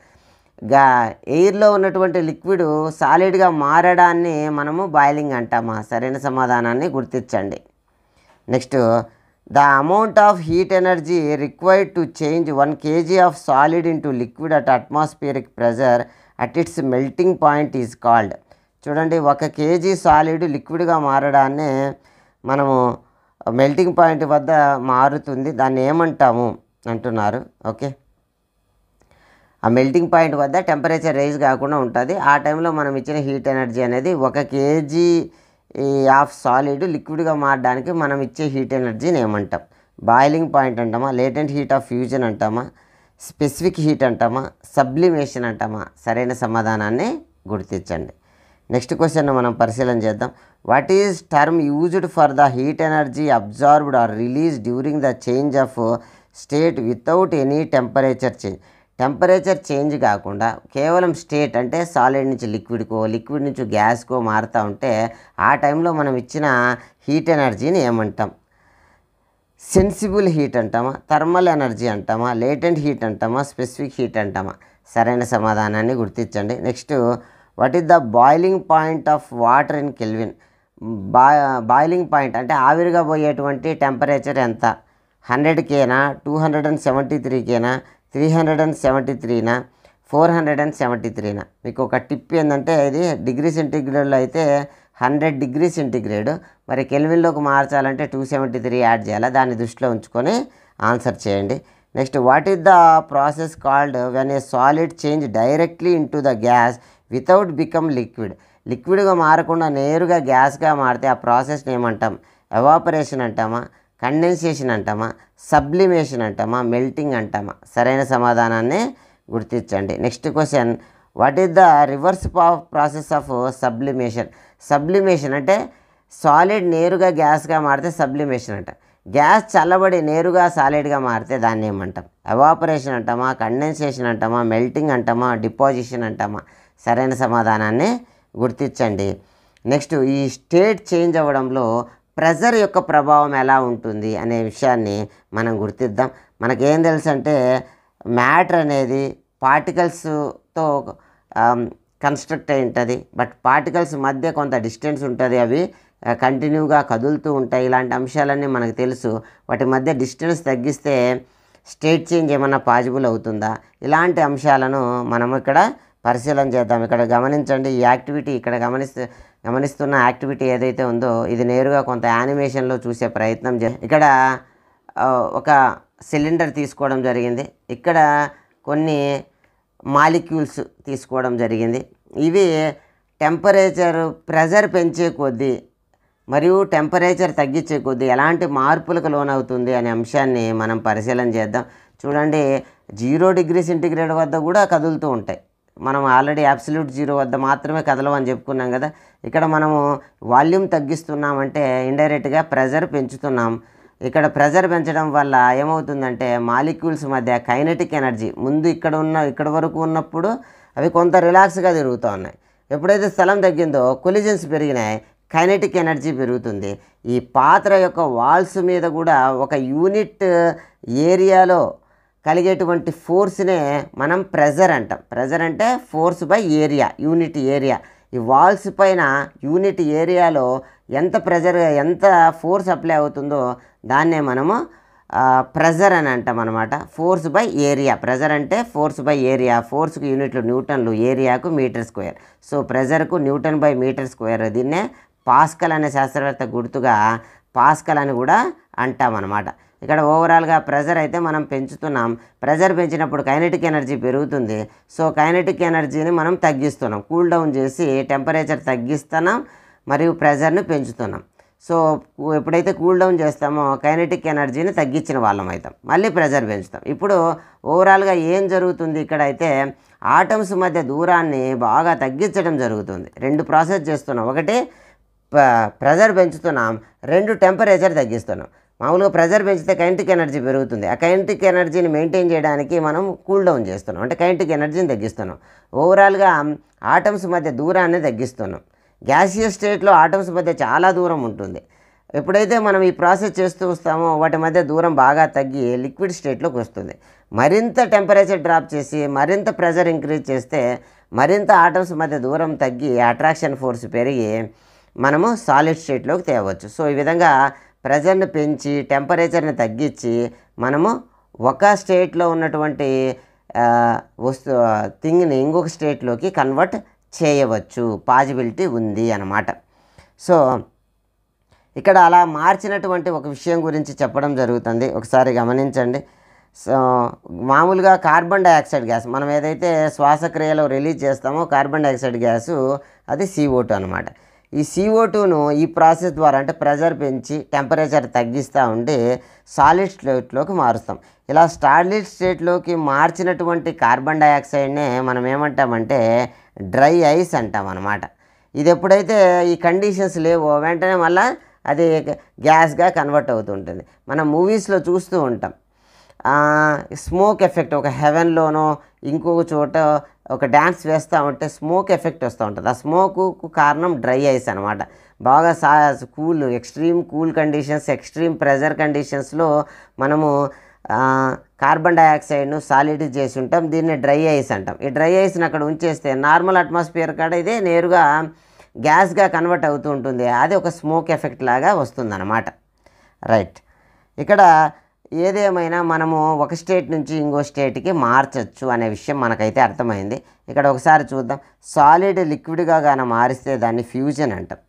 ఎయిర్లో ఉన్నటువంటి లిక్విడ్ సాలిడ్గా మారడాన్ని మనము బాయిలింగ్ అంటామా. సరైన సమాధానాన్ని గుర్తించండి. Next, the amount of heat energy required to change 1 kg of solid into liquid at atmospheric pressure at its melting point is called. చూడండి, 1 kg solid లిక్విడ్గా మారడాన్ని మనము మెల్టింగ్ పాయింట్ వద్ద మారుతుంది, దాన్ని ఏమంటాము అంటున్నారు. ఓకే, ఆ మెల్టింగ్ పాయింట్ వద్ద టెంపరేచర్ రైజ్ కాకుండా ఉంటుంది. ఆ టైంలో మనం ఇచ్చిన హీట్ ఎనర్జీ అనేది 1 kg ఆఫ్ సాలిడ్ లిక్విడ్గా మారడానికి మనం ఇచ్చే హీట్ ఎనర్జీని ఏమంటాం? బాయిలింగ్ పాయింట్ అంటామా, లేటెంట్ హీట్ ఆఫ్ ఫ్యూజన్ అంటామా, స్పెసిఫిక్ హీట్ అంటామా, సబ్లిమేషన్ అంటామా. సరైన సమాధానాన్ని గుర్తించండి. నెక్స్ట్ క్వశ్చన్ మనం పరిశీలన చేద్దాం. What is term used for the heat energy absorbed or release during the change of state without any temperature change? Temperature change కాకుండా కేవలం స్టేట్ అంటే సాలిడ్ నుంచి లిక్విడ్కో, లిక్విడ్ నుంచి గ్యాస్కో మారుతూ ఉంటే ఆ టైంలో మనం ఇచ్చిన హీట్ ఎనర్జీని ఏమంటాం? సెన్సిబుల్ హీట్ అంటామా, థర్మల్ ఎనర్జీ అంటామా, లేటెంట్ హీట్ అంటామా, స్పెసిఫిక్ హీట్ అంటామా. సరైన సమాధానాన్ని గుర్తించండి. Next, what is the boiling point of water in Kelvin? Boiling point అంటే ఆవిరిగా పోయేటువంటి టెంపరేచర్ ఎంత? 100Kనా, 273Kనా, 373నా, 473నా? మీకు ఒక టిప్ ఏంటంటే, ఇది డిగ్రీ సెంటీగ్రేడ్లో అయితే 100 డిగ్రీ సెంటీగ్రేడ్, మరి కెల్విన్లోకి మార్చాలంటే 273 యాడ్ చేయాలి. దాన్ని దృష్టిలో ఉంచుకొని ఆన్సర్ చేయండి. Next, what is the process called when a solid change directly into the gas without become liquid? లిక్విడ్గా మారకుండా నేరుగా గ్యాస్గా మారితే ఆ ప్రాసెస్ని ఏమంటాం? ఎవాపరేషన్ అంటామా, కండెన్సేషన్ అంటామా, సబ్లిమేషన్ అంటామా, మెల్టింగ్ అంటామా? సరైన సమాధానాన్ని గుర్తించండి. Next question, what is the reverse process of sublimation? Sublimation అంటే సాలిడ్ నేరుగా గ్యాస్గా మారితే సబ్లిమేషన్ అంట. గ్యాస్ చల్లబడి నేరుగా సాలిడ్గా మారితే దాన్ని ఏమంటాం? ఎవాపరేషన్ అంటామా, కండెన్సేషన్ అంటామా, మెల్టింగ్ అంటామా, డిపాజిషన్ అంటామా? సరైన సమాధానాన్ని గుర్తించండి. నెక్స్ట్, ఈ స్టేట్ చేంజ్ అవ్వడంలో ప్రెజర్ యొక్క ప్రభావం ఎలా ఉంటుంది అనే విషయాన్ని మనం గుర్తిద్దాం. మనకేం తెలుసు అంటే, మ్యాటర్ అనేది పార్టికల్స్తో కన్స్ట్రక్ట్ అయి ఉంటుంది. బట్ పార్టికల్స్ మధ్య కొంత డిస్టెన్స్ ఉంటుంది, అవి కంటిన్యూగా కదులుతూ ఉంటాయి. ఇలాంటి అంశాలన్నీ మనకు తెలుసు. వాటి మధ్య డిస్టెన్స్ తగ్గిస్తే స్టేట్ చేంజ్ ఏమన్నా పాసిబుల్ అవుతుందా? ఇలాంటి అంశాలను మనం ఇక్కడ పరిశీలన చేద్దాం. ఇక్కడ గమనించండి, ఈ యాక్టివిటీ ఇక్కడ గమనిస్తున్న యాక్టివిటీ ఏదైతే ఉందో ఇది నేరుగా కొంత యానిమేషన్లో చూసే ప్రయత్నం ఇక్కడ ఒక సిలిండర్ తీసుకోవడం జరిగింది, ఇక్కడ కొన్ని మాలిక్యూల్స్ తీసుకోవడం జరిగింది. ఇవి టెంపరేచర్ ప్రెజర్ పెంచే కొద్దీ మరియు టెంపరేచర్ తగ్గించే కొద్దీ ఎలాంటి మార్పులకు లోనవుతుంది అనే అంశాన్ని మనం పరిశీలన చేద్దాం. చూడండి, 0 డిగ్రీ సెంటీగ్రేడ్ వద్ద కూడా కదులుతూ ఉంటాయి. మనం ఆల్రెడీ అబ్సల్యూట్ 0 వద్ద మాత్రమే కదలవని చెప్పుకున్నాం కదా. ఇక్కడ మనము వాల్యూమ్ తగ్గిస్తున్నామంటే ఇండైరెక్ట్గా ప్రెజర్ పెంచుతున్నాం. ఇక్కడ ప్రెజర్ పెంచడం వల్ల ఏమవుతుందంటే మాలిక్యూల్స్ మధ్య కైనెటిక్ ఎనర్జీ ముందు ఇక్కడ వరకు ఉన్నప్పుడు అవి కొంత రిలాక్స్గా తిరుగుతూ ఉన్నాయి. ఎప్పుడైతే స్థలం తగ్గిందో కొలిజన్స్ పెరిగినాయి, కైనెటిక్ ఎనర్జీ పెరుగుతుంది. ఈ పాత్ర యొక్క వాల్స్ మీద కూడా ఒక యూనిట్ ఏరియాలో కలిగేటువంటి ఫోర్స్నే మనం ప్రెజర్ అంటాం. ప్రెజర్ అంటే force by area, unit area. ఈ వాల్స్ పైన యూనిట్ ఏరియాలో ఎంత ప్రెజర్, ఎంత ఫోర్స్ అప్లై అవుతుందో దాన్నే మనము ప్రెజర్ అని అంటాం అనమాట. Force by area. ప్రెజర్ అంటే ఫోర్స్ బై ఏరియా. ఫోర్స్కు యూనిట్లు న్యూటన్లు, ఏరియాకు మీటర్ స్క్వేర్. సో ప్రెజర్కు న్యూటన్ బై మీటర్ స్క్వేర్. దీన్నే పాస్కల్ అనే శాస్త్రవేత్త గుర్తుగా పాస్కల్ అని కూడా అంటామన్నమాట. ఇక్కడ ఓవరాల్గా ప్రెజర్ అయితే మనం పెంచుతున్నాం. ప్రెజర్ పెంచినప్పుడు కైనెటిక్ ఎనర్జీ పెరుగుతుంది. సో కైనెటిక్ ఎనర్జీని మనం తగ్గిస్తున్నాం, కూల్ డౌన్ చేసి టెంపరేచర్ తగ్గిస్తున్నాం మరియు ప్రెజర్ని పెంచుతున్నాం. సో ఎప్పుడైతే కూల్ డౌన్ చేస్తామో కైనెటిక్ ఎనర్జీని తగ్గించిన వాళ్ళం అవుతాం, మళ్ళీ ప్రెజర్ పెంచుతాం. ఇప్పుడు ఓవరాల్గా ఏం జరుగుతుంది ఇక్కడ అయితే, ఆటమ్స్ మధ్య దూరాన్ని బాగా తగ్గించడం జరుగుతుంది. రెండు ప్రాసెస్ చేస్తున్నాం. ఒకటి ప్రెజర్ పెంచుతున్నాం, రెండు టెంపరేచర్ తగ్గిస్తున్నాం. మామూలుగా ప్రెజర్ పెంచితే కైనెటిక్ ఎనర్జీ పెరుగుతుంది. ఆ కైనెటిక్ ఎనర్జీని మెయింటైన్ చేయడానికి మనం కూల్ డౌన్ చేస్తున్నాం, అంటే కైనెటిక్ ఎనర్జీని తగ్గిస్తున్నాం. ఓవరాల్గా ఆటమ్స్ మధ్య దూరాన్ని తగ్గిస్తున్నాం. గ్యాసియస్ స్టేట్లో ఆటమ్స్ మధ్య చాలా దూరం ఉంటుంది. ఎప్పుడైతే మనం ఈ ప్రాసెస్ చేస్తూ వస్తామో వాటి మధ్య దూరం బాగా తగ్గి లిక్విడ్ స్టేట్లోకి వస్తుంది. మరింత టెంపరేచర్ డ్రాప్ చేసి మరింత ప్రెజర్ ఇంక్రీజ్ చేస్తే మరింత ఆటమ్స్ మధ్య దూరం తగ్గి అట్రాక్షన్ ఫోర్స్ పెరిగి మనము సాలిడ్ స్టేట్లోకి తేవచ్చు. సో ఈ విధంగా ప్రెజర్ని పెంచి టెంపరేచర్ని తగ్గించి మనము ఒక స్టేట్లో ఉన్నటువంటి థింగ్ని ఇంకొక స్టేట్లోకి కన్వర్ట్ చేయవచ్చు, పాజిబిలిటీ ఉంది అన్నమాట. సో ఇక్కడ అలా మార్చినటువంటి ఒక విషయం గురించి చెప్పడం జరుగుతుంది, ఒకసారి గమనించండి. సో మామూలుగా కార్బన్ డైఆక్సైడ్ గ్యాస్ మనం ఏదైతే శ్వాసక్రియలో రిలీజ్ చేస్తామో కార్బన్ డైఆక్సైడ్ గ్యాసు అది CO2 అనమాట. ఈ CO2ను ఈ ప్రాసెస్ ద్వారా అంటే ప్రెజర్ పెంచి టెంపరేచర్ తగ్గిస్తూ ఉండి సాలిడ్ స్టేట్లోకి మారుస్తాం. ఇలా సాలిడ్ స్టేట్లోకి మార్చినటువంటి కార్బన్ డైఆక్సైడ్నే మనం ఏమంటామంటే డ్రై ఐస్ అంటాం అన్నమాట. ఇది ఎప్పుడైతే ఈ కండిషన్స్ లేవో వెంటనే మళ్ళీ అది గ్యాస్గా కన్వర్ట్ అవుతుంటుంది. మనం మూవీస్లో చూస్తూ ఉంటాం, స్మోక్ ఎఫెక్ట్ ఒక హెవెన్లోనో ఇంకొక చోట ఒక డ్యాన్స్ వేస్తూ ఉంటే స్మోక్ ఎఫెక్ట్ వస్తూ ఉంటుంది. ఆ స్మోకు కారణం డ్రై ఐస్ అనమాట. బాగా cool extreme cool conditions, extreme pressure కండిషన్స్లో మనము కార్బన్ డైఆక్సైడ్ను సాలిడ్ చేసి ఉంటాం. దీన్ని డ్రై ఐస్ అంటాం. ఈ డ్రై ఐస్ని అక్కడ ఉంచేస్తే నార్మల్ అట్మాస్ఫియర్ కాడ ఇదే నేరుగా గ్యాస్గా కన్వర్ట్ అవుతూ ఉంటుంది. అది ఒక స్మోక్ ఎఫెక్ట్ లాగా వస్తుందన్నమాట. రైట్, ఇక్కడ ఏదేమైనా మనము ఒక స్టేట్ నుంచి ఇంకో స్టేట్కి మార్చచ్చు అనే విషయం మనకైతే అర్థమైంది. ఇక్కడ ఒకసారి చూద్దాం. సాలిడ్ లిక్విడ్గా కానీ మారిస్తే దాన్ని ఫ్యూజన్ అంటాం.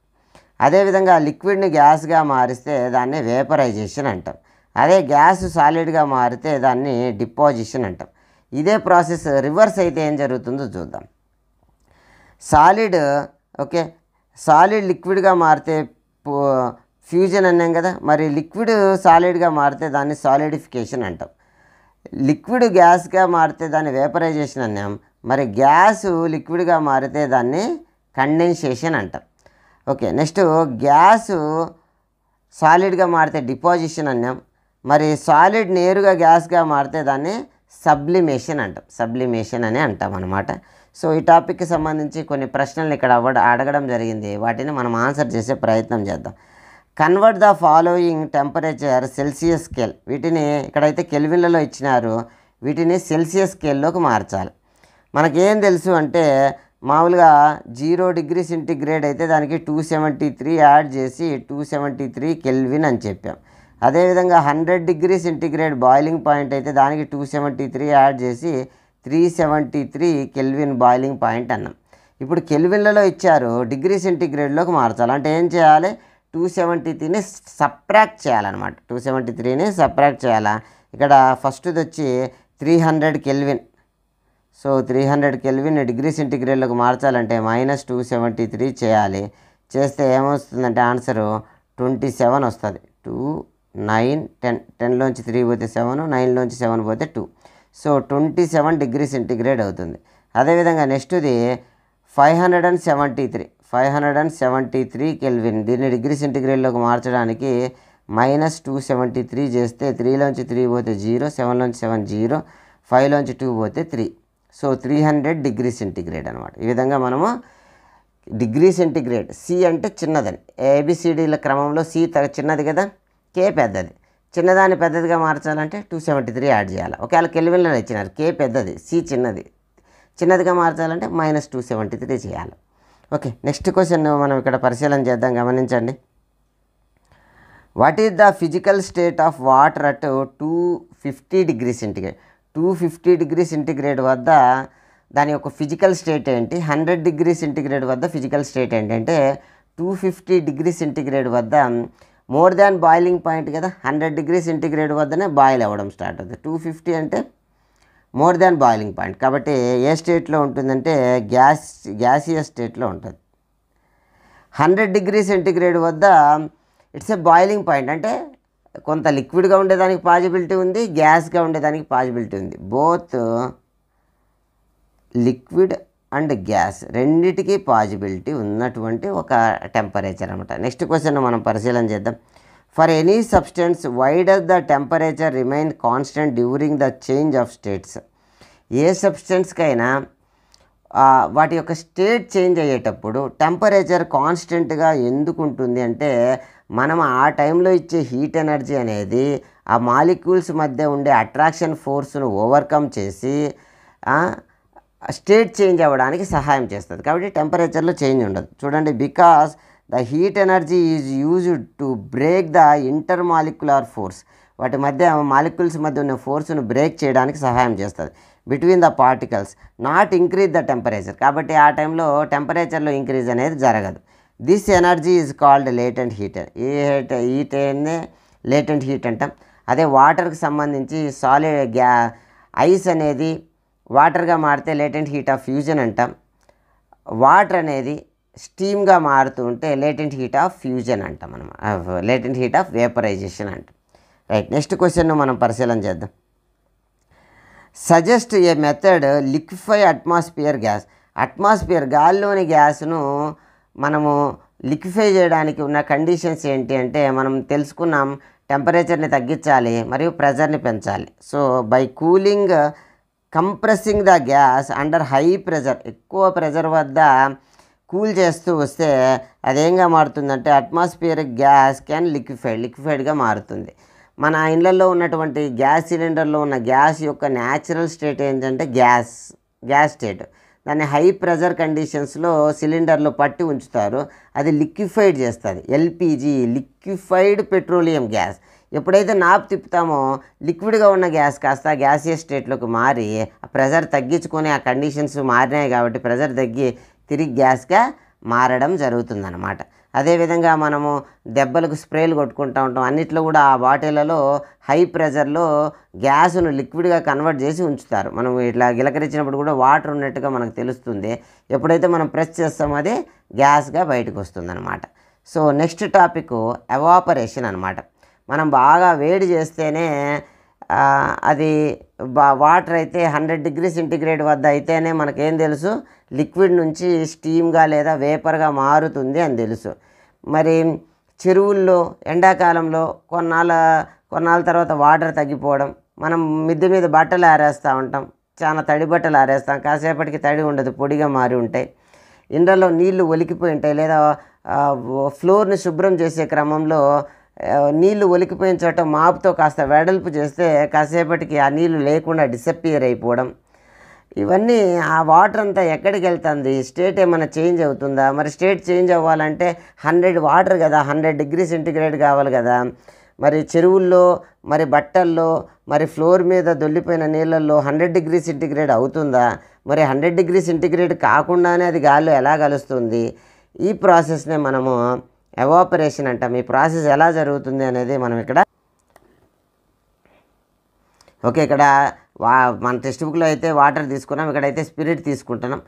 అదేవిధంగా లిక్విడ్ని గ్యాస్గా మారిస్తే దాన్ని వేపరైజేషన్ అంటాం. అదే గ్యాస్ సాలిడ్గా మారితే దాన్ని డిపాజిషన్ అంటాం. ఇదే ప్రాసెస్ రివర్స్ అయితే ఏం జరుగుతుందో చూద్దాం. సాలిడ్ లిక్విడ్గా మారితే ఫ్యూజన్ అన్నాం కదా, మరి లిక్విడ్ సాలిడ్గా మారితే దాన్ని సాలిడిఫికేషన్ అంటాం. లిక్విడ్ గ్యాస్గా మారితే దాన్ని వేపరైజేషన్ అన్నాం. మరి గ్యాస్ లిక్విడ్గా మారితే దాన్ని కండెన్సేషన్ అంటాం. నెక్స్ట్ గ్యాసు సాలిడ్గా మారితే డిపాజిషన్ అన్నాం. మరి సాలిడ్ నేరుగా గ్యాస్గా మారితే దాన్ని సబ్లిమేషన్ అంటాం. సబ్లిమేషన్ అని అంటాం అన్నమాట. సో ఈ టాపిక్కి సంబంధించి కొన్ని ప్రశ్నలు ఇక్కడ అడగడం జరిగింది, వాటిని మనం ఆన్సర్ చేసే ప్రయత్నం చేద్దాం. Convert the following temperature Celsius scale. వీటిని ఇక్కడైతే కెల్విన్లలో ఇచ్చినారు, వీటిని సెల్సియస్ స్కేల్లోకి మార్చాలి. మనకేం తెలుసు అంటే మామూలుగా 0 డిగ్రీ సెంటిగ్రేడ్ అయితే దానికి 273 యాడ్ చేసి 273 కెల్విన్ అని చెప్పాం. అదేవిధంగా 100 డిగ్రీ సెంటిగ్రేడ్ బాయిలింగ్ పాయింట్ అయితే దానికి 273 యాడ్ చేసి 373 కెల్విన్ బాయిలింగ్ పాయింట్ అన్నాం. ఇప్పుడు కెల్విన్లలో ఇచ్చారు, డిగ్రీ సెంటిగ్రేడ్లోకి మార్చాలి అంటే ఏం చేయాలి? 273ని సబ్ట్రాక్ట్ చేయాలన్నమాట. 273ని సబ్ట్రాక్ట్ చేయాలా. ఇక్కడ ఫస్ట్ది వచ్చి 300 కెల్విన్. సో 300 కెల్విన్ డిగ్రీ సెంటిగ్రేడ్లోకి మార్చాలంటే -273 చేయాలి. చేస్తే ఏమొస్తుందంటే ఆన్సరు 27 వస్తుంది. 2 9 10 10లోంచి 3 పోతే 7, 9లోంచి 7 పోతే 2. సో 27 డిగ్రీ సెంటిగ్రేడ్ అవుతుంది. అదేవిధంగా నెక్స్ట్ది 573 కెల్విన్. దీన్ని డిగ్రీ సెంటిగ్రేడ్లోకి మార్చడానికి -273 చేస్తే 3లోంచి 3 పోతే 0, 7లోంచి 7 0, 5లోంచి 2 పోతే 3. సో 300 డిగ్రీ సెంటిగ్రేడ్ అనమాట. ఈ విధంగా మనము డిగ్రీ సెంటిగ్రేడ్ సి అంటే చిన్నదని, ఏబిసిడీల క్రమంలో సి చిన్నది కదా, కే పెద్దది. చిన్నదాన్ని పెద్దదిగా మార్చాలంటే 273 యాడ్ చేయాలి. ఒకవేళ కెల్విన్లో ఇచ్చినారు, కే పెద్దది, సి చిన్నది, చిన్నదిగా మార్చాలంటే -273 చేయాలి. నెక్స్ట్ క్వశ్చన్ మనం ఇక్కడ పరిశీలన చేద్దాం, గమనించండి. What is the physical state of water at 250 degree centigrade? 250 degree centigrade వద్ద దాని యొక్క ఫిజికల్ స్టేట్ ఏంటి? 100 డిగ్రీ సెంటిగ్రేడ్ వద్ద ఫిజికల్ స్టేట్ ఏంటంటే 250 డిగ్రీ సెంటిగ్రేడ్ వద్ద మోర్ దాన్ బాయిలింగ్ పాయింట్ కదా, 100 డిగ్రీ సెంటిగ్రేడ్ వద్దనే బాయిల్ అవ్వడం స్టార్ట్ అవుతుంది. 250 అంటే మోర్ దాన్ బాయిలింగ్ పాయింట్, కాబట్టి ఏ స్టేట్లో ఉంటుందంటే గ్యాసియస్ స్టేట్లో ఉంటుంది. 100 డిగ్రీ సెంటిగ్రేడ్ వద్ద ఇట్స్ ఏ బాయిలింగ్ పాయింట్, అంటే కొంత లిక్విడ్గా ఉండేదానికి పాజిబిలిటీ ఉంది, గ్యాస్గా ఉండేదానికి పాజిబిలిటీ ఉంది. బోత్ లిక్విడ్ అండ్ గ్యాస్ రెండిటికి పాజిబిలిటీ ఉన్నటువంటి ఒక టెంపరేచర్ అనమాట. నెక్స్ట్ క్వశ్చన్ మనం పరిశీలన చేద్దాం. For any substance why does the temperature remain constant during the change of states? ఏ సబ్స్టెన్స్కైనా వాటి యొక్క స్టేట్ చేంజ్ అయ్యేటప్పుడు టెంపరేచర్ కాన్స్టెంట్గా ఎందుకు ఉంటుంది అంటే, మనం ఆ టైంలో ఇచ్చే హీట్ ఎనర్జీ అనేది ఆ మాలిక్యూల్స్ మధ్య ఉండే అట్రాక్షన్ ఫోర్స్ను ఓవర్కమ్ చేసి స్టేట్ చేంజ్ అవ్వడానికి సహాయం చేస్తుంది. కాబట్టి టెంపరేచర్లో చేంజ్ ఉండదు. చూడండి, because the heat energy is used to break the inter molecular force. వాటి మధ్య మాలిక్యూల్స్ మధ్య ఉన్న ఫోర్స్ను బ్రేక్ చేయడానికి సహాయం చేస్తుంది. Between the particles not increase the temperature. కాబట్టి ఆ టైంలో టెంపరేచర్లో ఇంక్రీజ్ అనేది జరగదు. This energy is called latent heat. హీట్నే లేటెంట్ హీట్ అంటాం. అదే వాటర్కి సంబంధించి సాలిడ్ ఐస్ అనేది వాటర్గా మారితే లేటెంట్ హీట్ ఆఫ్ ఫ్యూజన్ అంటాం. వాటర్ అనేది స్టీమ్గా మారుతూ ఉంటే లేటెంట్ హీట్ ఆఫ్ ఫ్యూజన్ అంటాం మనం, లేటెంట్ హీట్ ఆఫ్ వేపరైజేషన్ అంటాం. రైట్, నెక్స్ట్ క్వశ్చన్ మనం పరిశీలన చేద్దాం. Suggest a method liquefy atmosphere gas. Atmosphere గాల్లోని గ్యాస్ను మనము లిక్విఫై చేయడానికి ఉన్న కండిషన్స్ ఏంటి అంటే, మనం తెలుసుకున్నాం, టెంపరేచర్ని తగ్గించాలి మరియు ప్రెజర్ని పెంచాలి. So by cooling compressing the gas under high pressure, ఎక్కువ ప్రెజర్ వద్ద కూల్ చేస్తూ వస్తే అదేంగా మారుతుందంటే అట్మాస్ఫియరిక్ గ్యాస్ క్యాన్ లిక్విఫైడ్గా మారుతుంది. మన ఇళ్ళల్లో ఉన్నటువంటి గ్యాస్ సిలిండర్లో ఉన్న గ్యాస్ యొక్క న్యాచురల్ స్టేట్ ఏంటంటే గ్యాస్ స్టేట్. దాన్ని హై ప్రెజర్ కండిషన్స్లో సిలిండర్లో పట్టి ఉంచుతారు, అది లిక్విఫైడ్ చేస్తుంది. LPG, liquefied petroleum gas. ఎప్పుడైతే నాపు తిప్పుతామో లిక్విడ్గా ఉన్న గ్యాస్ కాస్త గ్యాసియస్ స్టేట్లోకి మారి ఆ ప్రెజర్ తగ్గించుకొని, ఆ కండిషన్స్ మారినాయి కాబట్టి ప్రెజర్ తగ్గి తిరిగి గ్యాస్గా మారడం జరుగుతుందన్నమాట. అదేవిధంగా మనము దెబ్బలకు స్ప్రేలు కొట్టుకుంటూ ఉంటాం, అన్నిట్లో కూడా ఆ బాటిళ్లలో హై ప్రెజర్లో గ్యాస్ను లిక్విడ్గా కన్వర్ట్ చేసి ఉంచుతారు. మనం ఇట్లా గిలకరించినప్పుడు కూడా వాటర్ ఉన్నట్టుగా మనకు తెలుస్తుంది. ఎప్పుడైతే మనం ప్రెస్ చేస్తామో అది గ్యాస్గా బయటకు వస్తుంది అనమాట. సో నెక్స్ట్ టాపిక్ ఎవాపరేషన్ అనమాట. మనం బాగా వేడి చేస్తేనే అది వాటర్ అయితే 100 డిగ్రీ సెంటిగ్రేడ్ వద్ద అయితేనే మనకేం తెలుసు, లిక్విడ్ నుంచి స్టీమ్గా లేదా వేపర్గా మారుతుంది అని తెలుసు. మరి చెరువుల్లో ఎండాకాలంలో కొన్నాళ్ళ తర్వాత వాటర్ తగ్గిపోవడం, మనం మిద్దె మీద బట్టలు ఆరేస్తూ ఉంటాం, చాలా తడి బట్టలు ఆరేస్తాం, కాసేపటికి తడి ఉండదు, పొడిగా మారి ఉంటాయి. ఇండ్లలో నీళ్లు ఒలికిపోయి ఉంటాయి, లేదా ఫ్లోర్ని శుభ్రం చేసే క్రమంలో నీళ్లు ఒలికిపోయిన చోట మాపుతో కాస్త వెడల్పు చేస్తే కాసేపటికి ఆ నీళ్లు లేకుండా డిసప్పియర్ అయిపోవడం. ఇవన్నీ ఆ వాటర్ అంతా ఎక్కడికి వెళ్తుంది, స్టేట్ ఏమైనా చేంజ్ అవుతుందా? మరి స్టేట్ చేంజ్ అవ్వాలంటే 100 వాటర్ కదా, 100 డిగ్రీ సెంటిగ్రేడ్ కావాలి కదా. మరి చెరువుల్లో, మరి బట్టల్లో, మరి ఫ్లోర్ మీద దొల్లిపోయిన నీళ్ళల్లో 100 డిగ్రీ సెంటిగ్రేడ్ అవుతుందా? మరి 100 డిగ్రీ సెంటిగ్రేడ్ కాకుండానే అది గాల్లో ఎలా కలుస్తుంది? ఈ ప్రాసెస్నే మనము ఎవాపరేషన్ అంటాం. ఈ ప్రాసెస్ ఎలా జరుగుతుంది అనేది మనం ఇక్కడ ఇక్కడ మన టెక్స్ట్ బుక్లో అయితే వాటర్ తీసుకున్నాం, ఇక్కడైతే స్పిరిట్ తీసుకుంటున్నాం.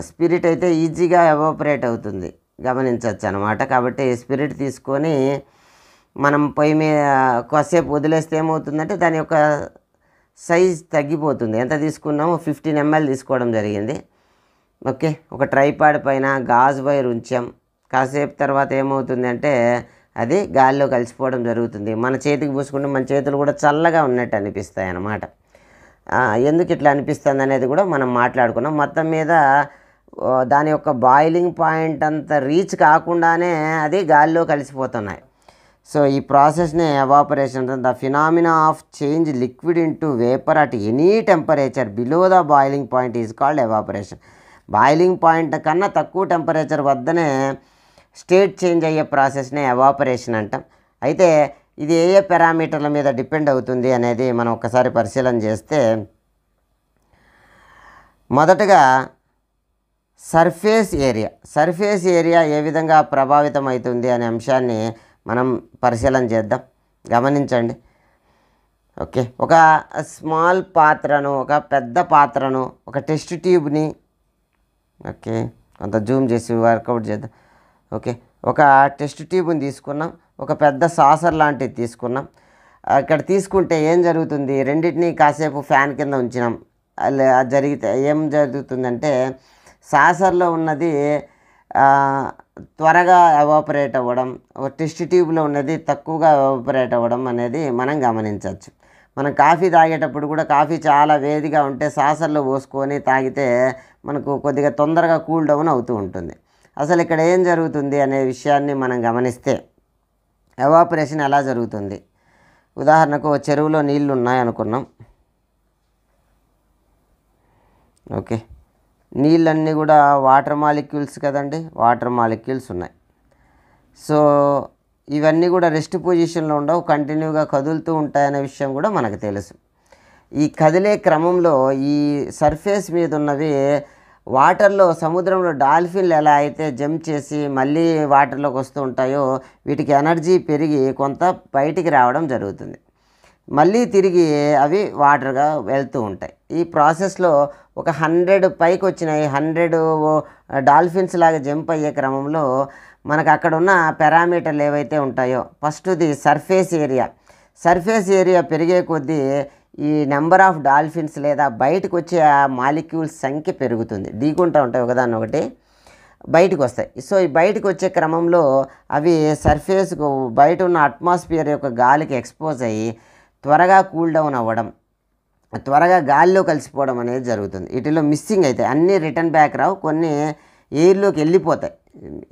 స్పిరిట్ అయితే ఈజీగా ఎవాపరేట్ అవుతుంది, గమనించవచ్చు అనమాట. కాబట్టి స్పిరిట్ తీసుకొని మనం పొయ్యి మీద కాసేపు వదిలేస్తే ఏమవుతుందంటే దాని యొక్క సైజ్ తగ్గిపోతుంది. ఎంత తీసుకున్నామో 15 ml తీసుకోవడం జరిగింది. ఒక ట్రైపాడ్ పైన గాజు వైర్ ఉంచాం. కాసేపు తర్వాత ఏమవుతుంది అంటే అది గాలిలో కలిసిపోవడం జరుగుతుంది. మన చేతికి పూసుకుంటే మన చేతులు కూడా చల్లగా ఉన్నట్టు అనిపిస్తాయి అన్నమాట. ఎందుకు ఇట్లా అనిపిస్తుంది అనేది కూడా మనం మాట్లాడుకున్నాం. మొత్తం మీద దాని యొక్క బాయిలింగ్ పాయింట్ అంత రీచ్ కాకుండానే అది గాలిలో కలిసిపోతున్నాయి. సో ఈ ప్రాసెస్నే evaporation. The phenomena of change liquid into vapour at any temperature below the boiling point is called evaporation. Boiling point కన్నా తక్కువ టెంపరేచర్ వద్దనే స్టేట్ చేంజ్ అయ్యే ప్రాసెస్నే ఎవాపరేషన్ అంటాం. అయితే ఇది ఏ పారామీటర్ల మీద డిపెండ్ అవుతుంది అనేది మనం ఒకసారి పరిశీలన చేస్తే, మొదటగా సర్ఫేస్ ఏరియా ఏ విధంగా ప్రభావితం అవుతుంది అనే అంశాన్ని మనం పరిశీలన చేద్దాం. గమనించండి. ఒక స్మాల్ పాత్రను, ఒక పెద్ద పాత్రను, ఒక టెస్ట్ ట్యూబ్ని కొంత జూమ్ చేసి వర్కౌట్ చేద్దాం. ఒక టెస్ట్ ట్యూబ్ని తీసుకున్నాం, ఒక పెద్ద సాసర్ లాంటిది తీసుకున్నాం. ఇక్కడ తీసుకుంటే ఏం జరుగుతుంది, రెండింటినీ కాసేపు ఫ్యాన్ కింద ఉంచినాం. జరిగితే ఏం జరుగుతుందంటే సాసర్లో ఉన్నది త్వరగా ఎవాపరేట్ అవ్వడం, టెస్ట్ ట్యూబ్లో ఉన్నది తక్కువగా ఎవాపరేట్ అవ్వడం అనేది మనం గమనించవచ్చు. మనం కాఫీ తాగేటప్పుడు కూడా కాఫీ చాలా వేడిగా ఉంటే సాసర్లో పోసుకొని తాగితే మనకు కొద్దిగా తొందరగా కూల్ డౌన్ అవుతూ ఉంటుంది. అసలు ఇక్కడ ఏం జరుగుతుంది అనే విషయాన్ని మనం గమనిస్తే ఎవాపరేషన్ ఎలా జరుగుతుంది. ఉదాహరణకు చెరువులో నీళ్ళు ఉన్నాయి అనుకున్నాం. ఓకే, నీళ్ళన్నీ కూడా వాటర్ మాలిక్యూల్స్ కదండి, వాటర్ మాలిక్యూల్స్ ఉన్నాయి. సో ఇవన్నీ కూడా రెస్ట్ పొజిషన్లో ఉండవు, కంటిన్యూగా కదులుతూ ఉంటాయనే విషయం కూడా మనకు తెలుసు. ఈ కదిలే క్రమంలో ఈ సర్ఫేస్ మీద ఉన్నవి వాటర్లో, సముద్రంలో డాల్ఫిన్లు ఎలా అయితే జంప్ చేసి మళ్ళీ వాటర్లోకి వస్తూ ఉంటాయో వీటికి ఎనర్జీ పెరిగి కొంత బయటికి రావడం జరుగుతుంది. మళ్ళీ తిరిగి అవి వాటర్గా వెళ్తూ ఉంటాయి. ఈ ప్రాసెస్లో ఒక 100 పైకి వచ్చినాయి, 100 డాల్ఫిన్స్ లాగా జంప్ అయ్యే క్రమంలో మనకు అక్కడ ఉన్న పారామీటర్లు ఏవైతే ఉంటాయో, ఫస్ట్ది సర్ఫేస్ ఏరియా. సర్ఫేస్ ఏరియా పెరిగే కొద్దీ ఈ నెంబర్ ఆఫ్ డాల్ఫిన్స్ లేదా బయటకు వచ్చే ఆ మాలిక్యూల్స్ సంఖ్య పెరుగుతుంది, ఢీకుంటూ ఉంటాయి, ఒకదాన్ని ఒకటి బయటకు వస్తాయి. సో ఈ బయటకు వచ్చే క్రమంలో అవి సర్ఫేస్కు బయట ఉన్న అట్మాస్ఫియర్ యొక్క గాలికి ఎక్స్పోజ్ అయ్యి త్వరగా కూల్ డౌన్ అవ్వడం, త్వరగా గాలిలో కలిసిపోవడం అనేది జరుగుతుంది. వీటిలో మిస్సింగ్ అయితే అన్నీ రిటర్న్ బ్యాక్ రావు, కొన్ని ఎయిర్లోకి వెళ్ళిపోతాయి,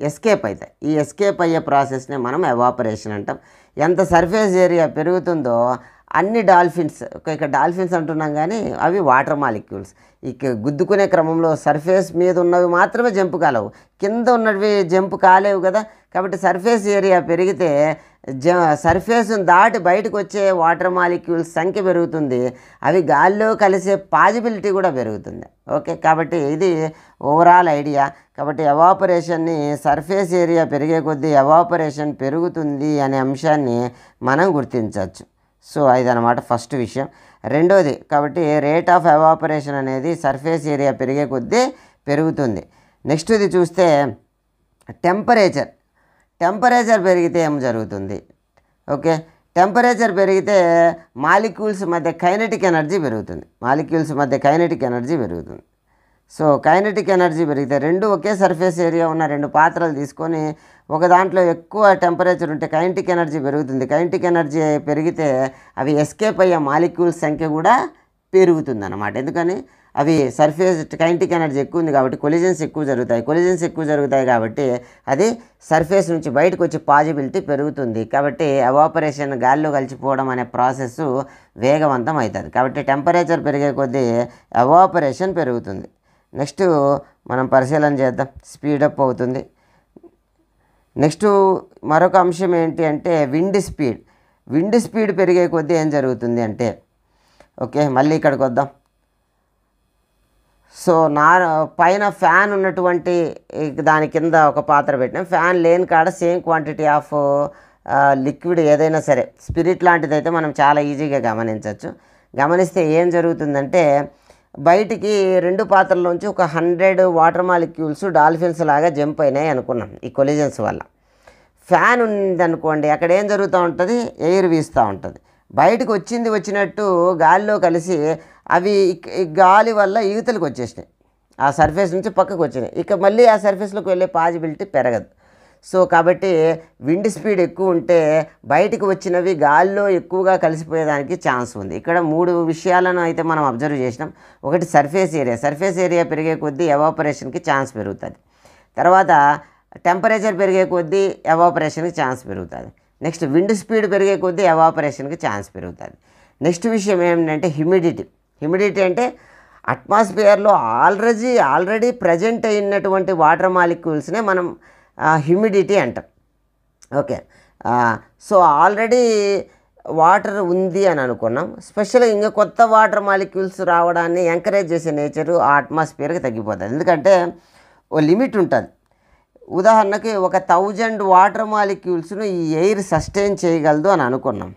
ఎస్కేప్ అవుతాయి. ఈ ఎస్కేప్ అయ్యే ప్రాసెస్నే మనం ఎవాపరేషన్ అంటాం. ఎంత సర్ఫేస్ ఏరియా పెరుగుతుందో అన్ని డాల్ఫిన్స్, ఇక్కడ డాల్ఫిన్స్ అంటున్నాం కానీ అవి వాటర్ మాలిక్యూల్స్, ఇక గుద్దుకునే క్రమంలో సర్ఫేస్ మీద ఉన్నవి మాత్రమే జంపు కాలేవు, కింద ఉన్నవి జంపు కాలేవు కదా. కాబట్టి సర్ఫేస్ ఏరియా పెరిగితే సర్ఫేస్ను దాటి బయటకు వచ్చే వాటర్ మాలిక్యూల్స్ సంఖ్య పెరుగుతుంది, అవి గాల్లో కలిసే పాజిబిలిటీ కూడా పెరుగుతుంది. ఓకే, కాబట్టి ఇది ఓవరాల్ ఐడియా. కాబట్టి ఎవాపరేషన్ని సర్ఫేస్ ఏరియా పెరిగే కొద్దీ ఎవాపరేషన్ పెరుగుతుంది అనే అంశాన్ని మనం గుర్తించవచ్చు. సో ఇదన్నమాట ఫస్ట్ విషయం. రెండోది, కాబట్టి రేట్ ఆఫ్ ఎవాపరేషన్ అనేది సర్ఫేస్ ఏరియా పెరిగే కొద్దీ పెరుగుతుంది. నెక్స్ట్ ఇది చూస్తే టెంపరేచర్ పెరిగితే ఏం జరుగుతుంది. ఓకే, టెంపరేచర్ పెరిగితే మాలిక్యూల్స్ మధ్య కైనెటిక్ ఎనర్జీ పెరుగుతుంది. సో కైనెటిక్ ఎనర్జీ పెరిగితే రెండు ఒకే సర్ఫేస్ ఏరియా ఉన్న 2 పాత్రలు తీసుకొని ఒక దాంట్లో ఎక్కువ టెంపరేచర్ ఉంటే కైనెటిక్ ఎనర్జీ పెరుగుతుంది. కైనెటిక్ ఎనర్జీ పెరిగితే అవి ఎస్కేప్ అయ్యే మాలిక్యూల్స్ సంఖ్య కూడా పెరుగుతుంది అన్నమాట. ఎందుకని అవి సర్ఫేస్ కైనెటిక్ ఎనర్జీ ఎక్కువ ఉంది కాబట్టి కొలిజన్స్ ఎక్కువ జరుగుతాయి కాబట్టి అది సర్ఫేస్ నుంచి బయటకు వచ్చే పాజిబిలిటీ పెరుగుతుంది. కాబట్టి ఎవాపరేషన్ గాల్లో కలిసిపోవడం అనే ప్రాసెస్ వేగవంతం అవుతుంది. కాబట్టి టెంపరేచర్ పెరిగే కొద్దీ ఎవాపరేషన్ పెరుగుతుంది. నెక్స్ట్ మనం పరిశీలన చేద్దాం, స్పీడప్ అవుతుంది. నెక్స్ట్ మరొక అంశం ఏంటి అంటే విండ్ స్పీడ్ పెరిగే కొద్దీ ఏం జరుగుతుంది అంటే, ఓకే మళ్ళీ ఇక్కడికి వద్దాం. సో పైన ఫ్యాన్ ఉన్నటువంటి దాని కింద ఒక పాత్ర పెట్టినాం, ఫ్యాన్ లేని కాడ సేమ్ క్వాంటిటీ ఆఫ్ లిక్విడ్ ఏదైనా సరే, స్పిరిట్ లాంటిది అయితే మనం చాలా ఈజీగా గమనిస్తే ఏం జరుగుతుందంటే బయటికి 2 పాత్రల్లోంచి ఒక 100 వాటర్ మాలిక్యూల్స్ డాల్ఫిన్స్ లాగా జంప్ అయినాయి అనుకున్నాం ఈ కొలిజన్స్ వల్ల. ఫ్యాన్ ఉందనుకోండి, అక్కడ ఏం జరుగుతూ ఉంటుంది, ఎయిర్ వీస్తూ ఉంటుంది, బయటకు వచ్చినట్టు గాలిలో కలిసి అవి గాలి వల్ల యువతలకు వచ్చేసినాయి, ఆ సర్ఫేస్ నుంచి పక్కకు వచ్చినాయి, ఇక మళ్ళీ ఆ సర్ఫేస్లోకి వెళ్ళే పాజిబిలిటీ పెరగదు. సో కాబట్టి విండ్ స్పీడ్ ఎక్కువ ఉంటే బయటకు వచ్చినవి గాల్లో ఎక్కువగా కలిసిపోయేదానికి ఛాన్స్ ఉంది. ఇక్కడ 3 విషయాలను అయితే మనం అబ్జర్వ్ చేసినాం. ఒకటి సర్ఫేస్ ఏరియా పెరిగే కొద్దీ ఎవాపరేషన్కి ఛాన్స్ పెరుగుతుంది. తర్వాత టెంపరేచర్ పెరిగే కొద్దీ ఎవాపరేషన్కి ఛాన్స్ పెరుగుతుంది. నెక్స్ట్ విండ్ స్పీడ్ పెరిగే కొద్దీ ఎవాపరేషన్కి ఛాన్స్ పెరుగుతుంది. నెక్స్ట్ విషయం ఏంటంటే హ్యూమిడిటీ అంటే అట్మాస్ఫియర్లో ఆల్రెడీ ప్రజెంట్ అయినటువంటి వాటర్ మాలిక్యూల్స్నే మనం హ్యూమిడిటీ అంటాం. ఓకే, సో ఆల్రెడీ వాటర్ ఉంది అని అనుకున్నాం, స్పెషల్గా ఇంకా కొత్త వాటర్ మాలిక్యూల్స్ రావడాన్ని ఎంకరేజ్ చేసే నేచరు ఆ అట్మాస్ఫియర్కి తగ్గిపోతుంది. ఎందుకంటే ఓ లిమిట్ ఉంటుంది. ఉదాహరణకి ఒక 1000 వాటర్ మాలిక్యూల్స్ను ఈ ఎయిర్ సస్టైన్ చేయగలదు అని అనుకున్నాం,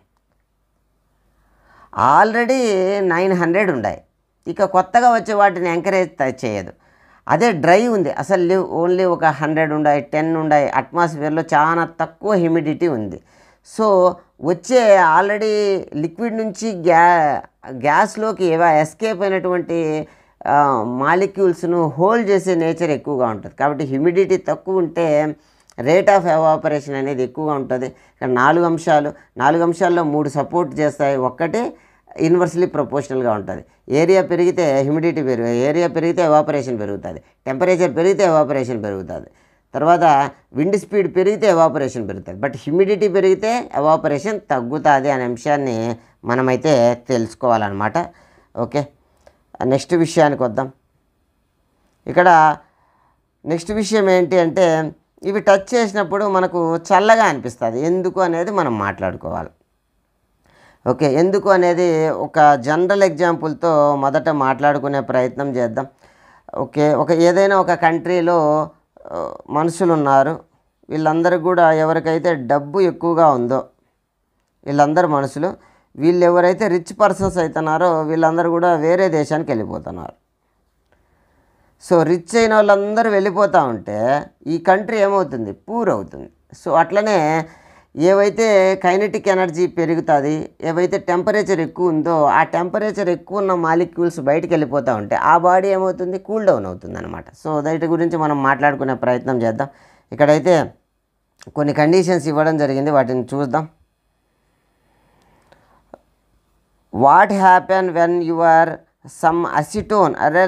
ఆల్రెడీ 900 ఉన్నాయి, ఇక కొత్తగా వచ్చే వాటిని ఎంకరేజ్ చేయదు. అదే డ్రై ఉంది, అసలు ఓన్లీ ఒక 100 ఉన్నాయి, 10 ఉన్నాయి, అట్మాస్ఫియర్లో చాలా తక్కువ హ్యూమిడిటీ ఉంది. సో వచ్చే ఆల్రెడీ లిక్విడ్ నుంచి గ్యాస్లోకి ఎస్కేప్ అయినటువంటి మాలిక్యూల్స్ను హోల్డ్ చేసే నేచర్ ఎక్కువగా ఉంటుంది. కాబట్టి హ్యూమిడిటీ తక్కువ ఉంటే రేట్ ఆఫ్ ఎవాపరేషన్ అనేది ఎక్కువగా ఉంటుంది. ఇక్కడ 4 అంశాల్లో 3 సపోర్ట్ చేస్తాయి. ఒక్కటి ఇన్వర్స్లీ ప్రపోర్షనల్గా ఉంటుంది. ఏరియా పెరిగితే హ్యూమిడిటీ ఏరియా పెరిగితే ఎవాపరేషన్ పెరుగుతుంది, టెంపరేచర్ పెరిగితే ఎవాపరేషన్ పెరుగుతుంది. తర్వాత విండ్ స్పీడ్ పెరిగితే ఎవాపరేషన్ పెరుగుతుంది. బట్ హ్యూమిడిటీ పెరిగితే ఎవాపరేషన్ తగ్గుతుంది అనే అంశాన్ని మనమైతే తెలుసుకోవాలన్నమాట. ఓకే, నెక్స్ట్ విషయానికి వద్దాం. ఇక్కడ నెక్స్ట్ విషయం ఏంటి అంటే ఇవి టచ్ చేసినప్పుడు మనకు చల్లగా అనిపిస్తుంది. ఎందుకు అనేది మనం మాట్లాడుకోవాలి. ఓకే, ఎందుకు అనేది ఒక జనరల్ ఎగ్జాంపుల్తో మొదట మాట్లాడుకునే ప్రయత్నం చేద్దాం. ఓకే, ఏదైనా ఒక కంట్రీలో మనుషులు ఉన్నారు. వీళ్ళందరూ కూడా ఎవరికైతే డబ్బు ఎక్కువగా ఉందో వీళ్ళందరూ మనుషులు, వీళ్ళు ఎవరైతే రిచ్ పర్సన్స్ అవుతున్నారో వీళ్ళందరూ కూడా వేరే దేశానికి వెళ్ళిపోతున్నారు. సో రిచ్ అయిన వాళ్ళందరూ వెళ్ళిపోతూ ఉంటే ఈ కంట్రీ ఏమవుతుంది? పూర్ అవుతుంది. సో అట్లనే ఏవైతే కైనెటిక్ ఎనర్జీ పెరుగుతుంది, ఏవైతే టెంపరేచర్ ఎక్కువ ఉందో ఆ టెంపరేచర్ ఎక్కువ ఉన్న మాలిక్యూల్స్ బయటికి వెళ్ళిపోతూ ఉంటే ఆ బాడీ ఏమవుతుంది? కూల్ డౌన్ అవుతుంది అనమాట. సో దాని గురించి మనం మాట్లాడుకునే ప్రయత్నం చేద్దాం. ఇక్కడైతే కొన్ని కండిషన్స్ ఇవ్వడం జరిగింది, వాటిని చూద్దాం. What happen when your some acetone, అదే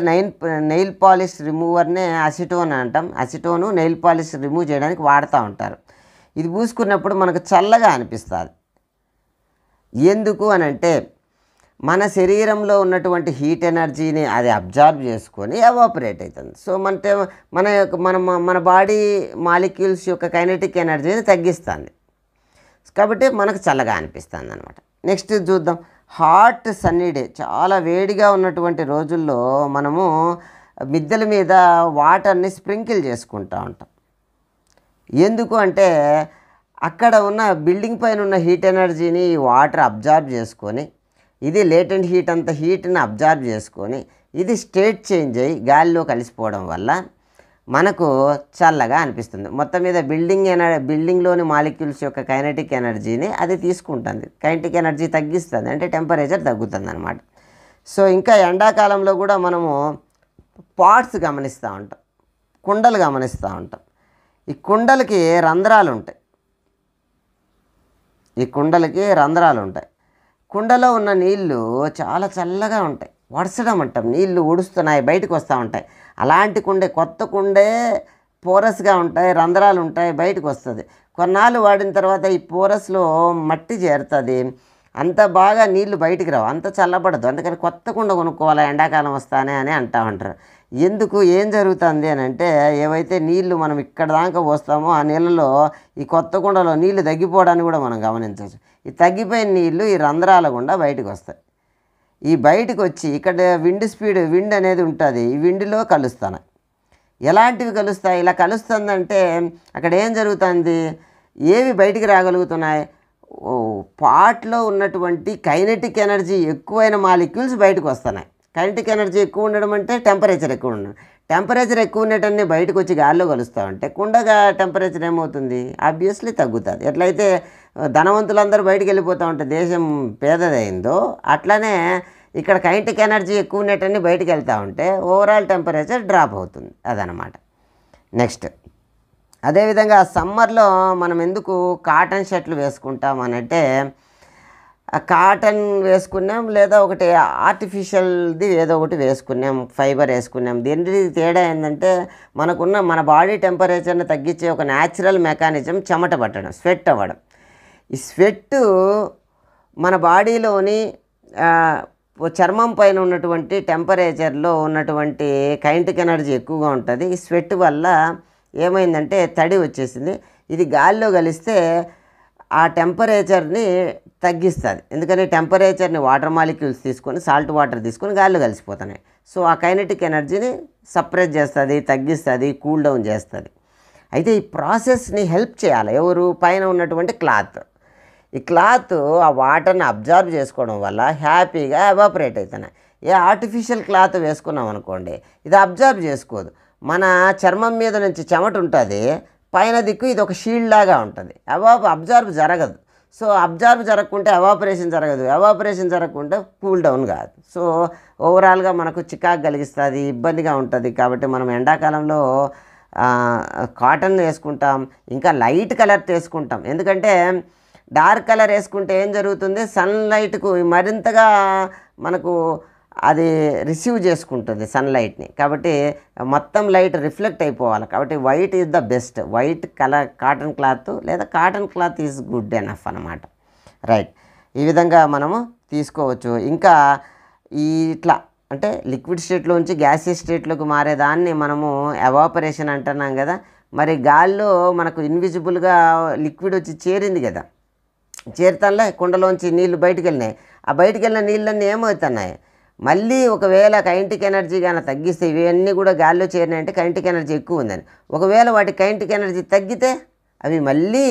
నెయిల్ పాలిష్ రిమూవర్నే అసిటోన్ అంటాం. అసిటోను నెయిల్ పాలిష్ రిమూవ్ చేయడానికి వాడుతూ ఉంటారు. ఇది పూసుకున్నప్పుడు మనకు చల్లగా అనిపిస్తుంది. ఎందుకు అని అంటే మన శరీరంలో ఉన్నటువంటి హీట్ ఎనర్జీని అది అబ్జార్బ్ చేసుకొని ఎవాపరేట్ అవుతుంది. సో మన బాడీ మాలిక్యూల్స్ యొక్క కైనెటిక్ ఎనర్జీని తగ్గిస్తుంది. కాబట్టి మనకు చల్లగా అనిపిస్తుంది అనమాట. నెక్స్ట్ చూద్దాం. హాట్ సన్నీ డే, చాలా వేడిగా ఉన్నటువంటి రోజుల్లో మనము మిద్దెల మీద వాటర్ని స్ప్రింకిల్ చేసుకుంటూ ఉంటాం. ఎందుకు అంటే అక్కడ ఉన్న బిల్డింగ్ పైన ఉన్న హీట్ ఎనర్జీని వాటర్ అబ్జార్బ్ చేసుకొని ఇది లేటెంట్ హీట్ అంత హీట్ని అబ్జార్బ్ చేసుకొని ఇది స్టేట్ చేంజ్ అయ్యి గాలిలో కలిసిపోవడం వల్ల మనకు చల్లగా అనిపిస్తుంది. మొత్తం మీద బిల్డింగ్లోని మాలిక్యూల్స్ యొక్క కైనెటిక్ ఎనర్జీని అది తీసుకుంటుంది. కైనెటిక్ ఎనర్జీ తగ్గిస్తుంది అంటే టెంపరేచర్ తగ్గుతుంది అనమాట. సో ఇంకా ఎండాకాలంలో కూడా మనము పాట్స్ గమనిస్తూ ఉంటాం, కుండలు గమనిస్తూ ఉంటాం. ఈ కుండలకి రంధ్రాలు ఉంటాయి. కుండలో ఉన్న నీళ్ళు చాలా చల్లగా ఉంటాయి. వడసడం అంటాం, నీళ్ళు ఉడుస్తున్నాయి బయటకు వస్తూ ఉంటాయి. అలాంటి కొత్త కుండే పోరస్గా ఉంటాయి, రంధ్రాలు ఉంటాయి, బయటకు వస్తుంది. కొన్నాళ్ళు వాడిన తర్వాత ఈ పోరస్లో మట్టి చేరుతుంది, అంత బాగా నీళ్లు బయటికి రావు, అంత చల్లబడదు. అందుకని కొత్త కుండ కొనుక్కోవాలా ఎండాకాలం వస్తానే అని అంటూ ఉంటారు. ఎందుకు, ఏం జరుగుతుంది అని అంటే ఏవైతే నీళ్లు మనం ఇక్కడ దాకా పోస్తామో ఆ నీళ్ళలో ఈ కొత్త కుండలో నీళ్లు తగ్గిపోవడాన్ని కూడా మనం గమనించవచ్చు. ఈ తగ్గిపోయిన నీళ్లు ఈ రంధ్రాల గుండా బయటకు వస్తాయి. ఈ బయటకు వచ్చి ఇక్కడ విండ్ అనేది ఉంటుంది, ఈ విండ్లో కలుస్తాయి. ఎలాంటివి కలుస్తాయి? ఇలా కలుస్తుందంటే అక్కడ ఏం జరుగుతుంది? ఏవి బయటికి రాగలుగుతున్నాయి? పాట్లో ఉన్నటువంటి కైనెటిక్ ఎనర్జీ ఎక్కువైన మాలిక్యూల్స్ బయటకు వస్తున్నాయి. కైనెటిక్ ఎనర్జీ ఎక్కువ ఉండడం అంటే టెంపరేచర్ ఎక్కువ ఉండడం. టెంపరేచర్ ఎక్కువ ఉండేటన్ని బయటకు వచ్చి గాల్లో కలుస్తూ ఉంటే కుండగా టెంపరేచర్ ఏమవుతుంది? ఆబ్వియస్లీ తగ్గుతుంది. ఎట్లయితే ధనవంతులందరూ బయటికి వెళ్ళిపోతూ ఉంటే దేశం పేదదైందో అట్లనే ఇక్కడ కైనెటిక్ ఎనర్జీ ఎక్కువ ఉండేటన్ని బయటికి వెళ్తూ ఉంటే ఓవరాల్ టెంపరేచర్ డ్రాప్ అవుతుంది. అదనమాట. నెక్స్ట్ అదేవిధంగా సమ్మర్లో మనం ఎందుకు కాటన్ షర్ట్లు వేసుకుంటాం అనంటే కాటన్ వేసుకున్నాం లేదా ఒకటి ఆర్టిఫిషియల్ది ఏదో ఒకటి వేసుకున్నాం, ఫైబర్ వేసుకున్నాం. దీనికి తేడా ఏంటంటే మన బాడీ టెంపరేచర్ని తగ్గించే ఒక న్యాచురల్ మెకానిజం చెమట పట్టడం, స్వెట్ అవ్వడం. ఈ స్వెట్ మన బాడీలోని చర్మం పైన ఉన్నటువంటి టెంపరేచర్లో ఉన్నటువంటి కైనెటిక్ ఎనర్జీ ఎక్కువగా ఉంటుంది. ఈ స్వెట్ వల్ల ఏమైందంటే తడి వచ్చేసింది. ఇది గాలిలో కలిస్తే ఆ టెంపరేచర్ని తగ్గిస్తుంది. ఎందుకని టెంపరేచర్ని వాటర్ మాలిక్యూల్స్ తీసుకొని సాల్ట్ వాటర్ తీసుకొని గాలిలో కలిసిపోతున్నాయి. సో ఆ కైనెటిక్ ఎనర్జీని సప్రెస్ చేస్తుంది, తగ్గిస్తుంది, కూల్ డౌన్ చేస్తుంది. అయితే ఈ ప్రాసెస్ని హెల్ప్ చేయాలి ఎవరు? పైన ఉన్నటువంటి క్లాత్. ఈ క్లాత్ ఆ వాటర్ని అబ్జార్బ్ చేసుకోవడం వల్ల హ్యాపీగా ఎవాపరేట్ అవుతున్నాయి. ఏ ఆర్టిఫిషియల్ క్లాత్ వేసుకున్నాం అనుకోండి, ఇది అబ్జార్బ్ చేసుకోదు. మన చర్మం మీద నుంచి చెమట ఉంటుంది, పైన దిక్కు ఇది ఒక షీల్డ్ లాగా ఉంటుంది, అబ్జార్బ్ జరగదు. సో అబ్జార్బ్ జరగకుంటే ఎవాపరేషన్ జరగదు, ఎవాపరేషన్ జరగకుంటే కూల్ డౌన్ కాదు. సో ఓవరాల్గా మనకు చికాకు కలిగిస్తుంది, ఇబ్బందిగా ఉంటుంది. కాబట్టి మనం ఎండాకాలంలో కాటన్ వేసుకుంటాం, ఇంకా లైట్ కలర్ వేసుకుంటాం. ఎందుకంటే డార్క్ కలర్ వేసుకుంటే ఏం జరుగుతుంది, సన్లైట్కు మరింతగా మనకు అది రిసీవ్ చేసుకుంటుంది సన్లైట్ని. కాబట్టి మొత్తం లైట్ రిఫ్లెక్ట్ అయిపోవాలి. కాబట్టి white is the best. White colour cotton cloth లేదా cotton cloth is good enough అన్నమాట. రైట్, ఈ విధంగా మనము తీసుకోవచ్చు. ఇంకా ఇట్లా అంటే లిక్విడ్ స్టేట్లోంచి గ్యాసియస్ స్టేట్లోకి మారేదాన్ని మనము ఎవాపరేషన్ అంటున్నాం కదా. మరి గాల్లో మనకు ఇన్విజిబుల్గా లిక్విడ్ వచ్చి చేరింది కదా, చేరుతానులే కుండలోంచి నీళ్లు బయటికి వెళ్ళినాయి. ఆ బయటికి వెళ్ళిన నీళ్ళన్నీ ఏమవుతున్నాయి, మళ్ళీ ఒకవేళ కైనెటిక్ ఎనర్జీ కానీ తగ్గిస్తే, ఇవన్నీ కూడా గాల్లో చేరినాయంటే కైనెటిక్ ఎనర్జీ ఎక్కువ ఉందని. ఒకవేళ వాటి కైనెటిక్ ఎనర్జీ తగ్గితే అవి మళ్ళీ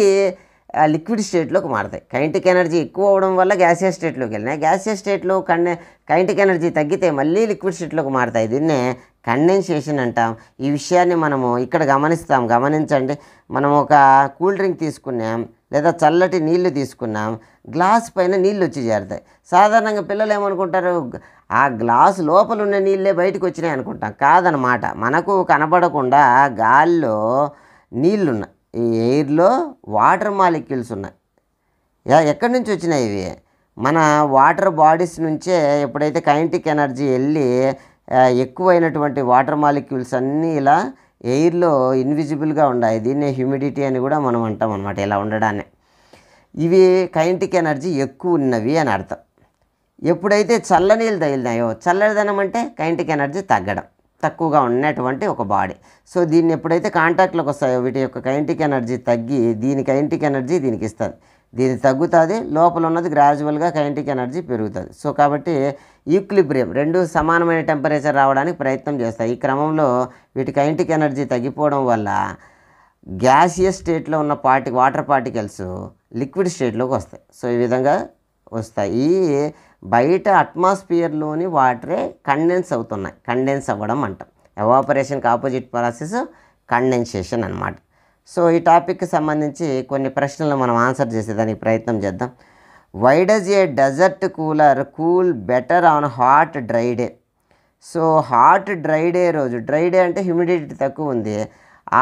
లిక్విడ్ స్టేట్లోకి మారుతాయి. కైనెటిక్ ఎనర్జీ ఎక్కువ అవడం వల్ల గ్యాసియస్ స్టేట్లోకి వెళ్ళినాయి. గ్యాసియస్ స్టేట్లో కైనెటిక్ ఎనర్జీ తగ్గితే మళ్ళీ లిక్విడ్ స్టేట్లోకి మారుతాయి. దీన్నే కండెన్సేషన్ అంటాం. ఈ విషయాన్ని మనము ఇక్కడ గమనించండి. మనం ఒక కూల్ డ్రింక్ తీసుకున్నాం లేదా చల్లటి నీళ్లు తీసుకున్నాం, గ్లాస్ పైన నీళ్ళు వచ్చి చేరుతాయి. సాధారణంగా పిల్లలు ఏమనుకుంటారు, ఆ గ్లాసు లోపల ఉన్న నీళ్ళే బయటకు వచ్చినాయి అనుకుంటాం. కాదనమాట, మనకు కనబడకుండా గాల్లో నీళ్ళున్నాయి, ఈ ఎయిర్లో వాటర్ మాలిక్యూల్స్ ఉన్నాయి. ఎక్కడి నుంచి వచ్చినాయి ఇవి, మన వాటర్ బాడీస్ నుంచే. ఎప్పుడైతే కైనెటిక్ ఎనర్జీ వెళ్ళి ఎక్కువైనటువంటి వాటర్ మాలిక్యూల్స్ అన్నీ ఇలా ఎయిర్లో ఇన్విజిబుల్గా ఉన్నాయి. దీన్నే హ్యూమిడిటీ అని కూడా మనం అంటాం అన్నమాట. ఇలా ఉండడాన్ని ఇవి కైనెటిక్ ఎనర్జీ ఎక్కువ ఉన్నవి అని అర్థం. ఎప్పుడైతే చల్లనీళ్ళు తగిలినాయో, చల్లదనం అంటే కైనెటిక్ ఎనర్జీ తక్కువగా ఉన్నటువంటి ఒక బాడీ. సో దీన్ని ఎప్పుడైతే కాంటాక్ట్లోకి వస్తాయో వీటి యొక్క కైనెటిక్ ఎనర్జీ తగ్గి దీని కైనెటిక్ ఎనర్జీ దీనికి ఇస్తుంది, దీని తగ్గుతుంది, లోపల ఉన్నది గ్రాడ్యువల్గా కైనెటిక్ ఎనర్జీ పెరుగుతుంది. సో కాబట్టి ఈక్విలిబ్రియం, రెండు సమానమైన టెంపరేచర్ రావడానికి ప్రయత్నం చేస్తాయి. ఈ క్రమంలో వీటి కైనెటిక్ ఎనర్జీ తగ్గిపోవడం వల్ల గ్యాసియస్ స్టేట్లో ఉన్న వాటర్ పార్టికల్స్ లిక్విడ్ స్టేట్లోకి వస్తాయి. సో ఈ విధంగా వస్తాయి. ఈ బయట అట్మాస్ఫియర్లోని వాటరే కండెన్స్ అవుతున్నాయి. కండెన్స్ అవ్వడం అంటాం. ఎవాపరేషన్కి ఆపోజిట్ ప్రాసెస్ కండెన్సేషన్ అన్నమాట. సో ఈ టాపిక్కి సంబంధించి కొన్ని ప్రశ్నలు మనం ఆన్సర్ చేసేదానికి ప్రయత్నం చేద్దాం. Why does a desert cooler cool better on hot dry day? So hot dry day రోజు, డ్రై డే అంటే హ్యూమిడిటీ తక్కువ ఉంది,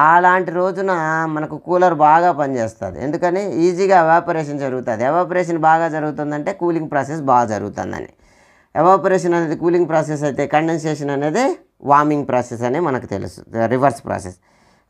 అలాంటి రోజున మనకు కూలర్ బాగా పనిచేస్తుంది. ఎందుకని ఈజీగా ఎవాపరేషన్ జరుగుతుంది. ఎవాపరేషన్ బాగా జరుగుతుందంటే కూలింగ్ ప్రాసెస్ బాగా జరుగుతుందని. ఎవాపరేషన్ అనేది కూలింగ్ ప్రాసెస్ అయితే కండెన్సేషన్ అనేది వార్మింగ్ ప్రాసెస్ అని మనకు తెలుసు, రివర్స్ ప్రాసెస్.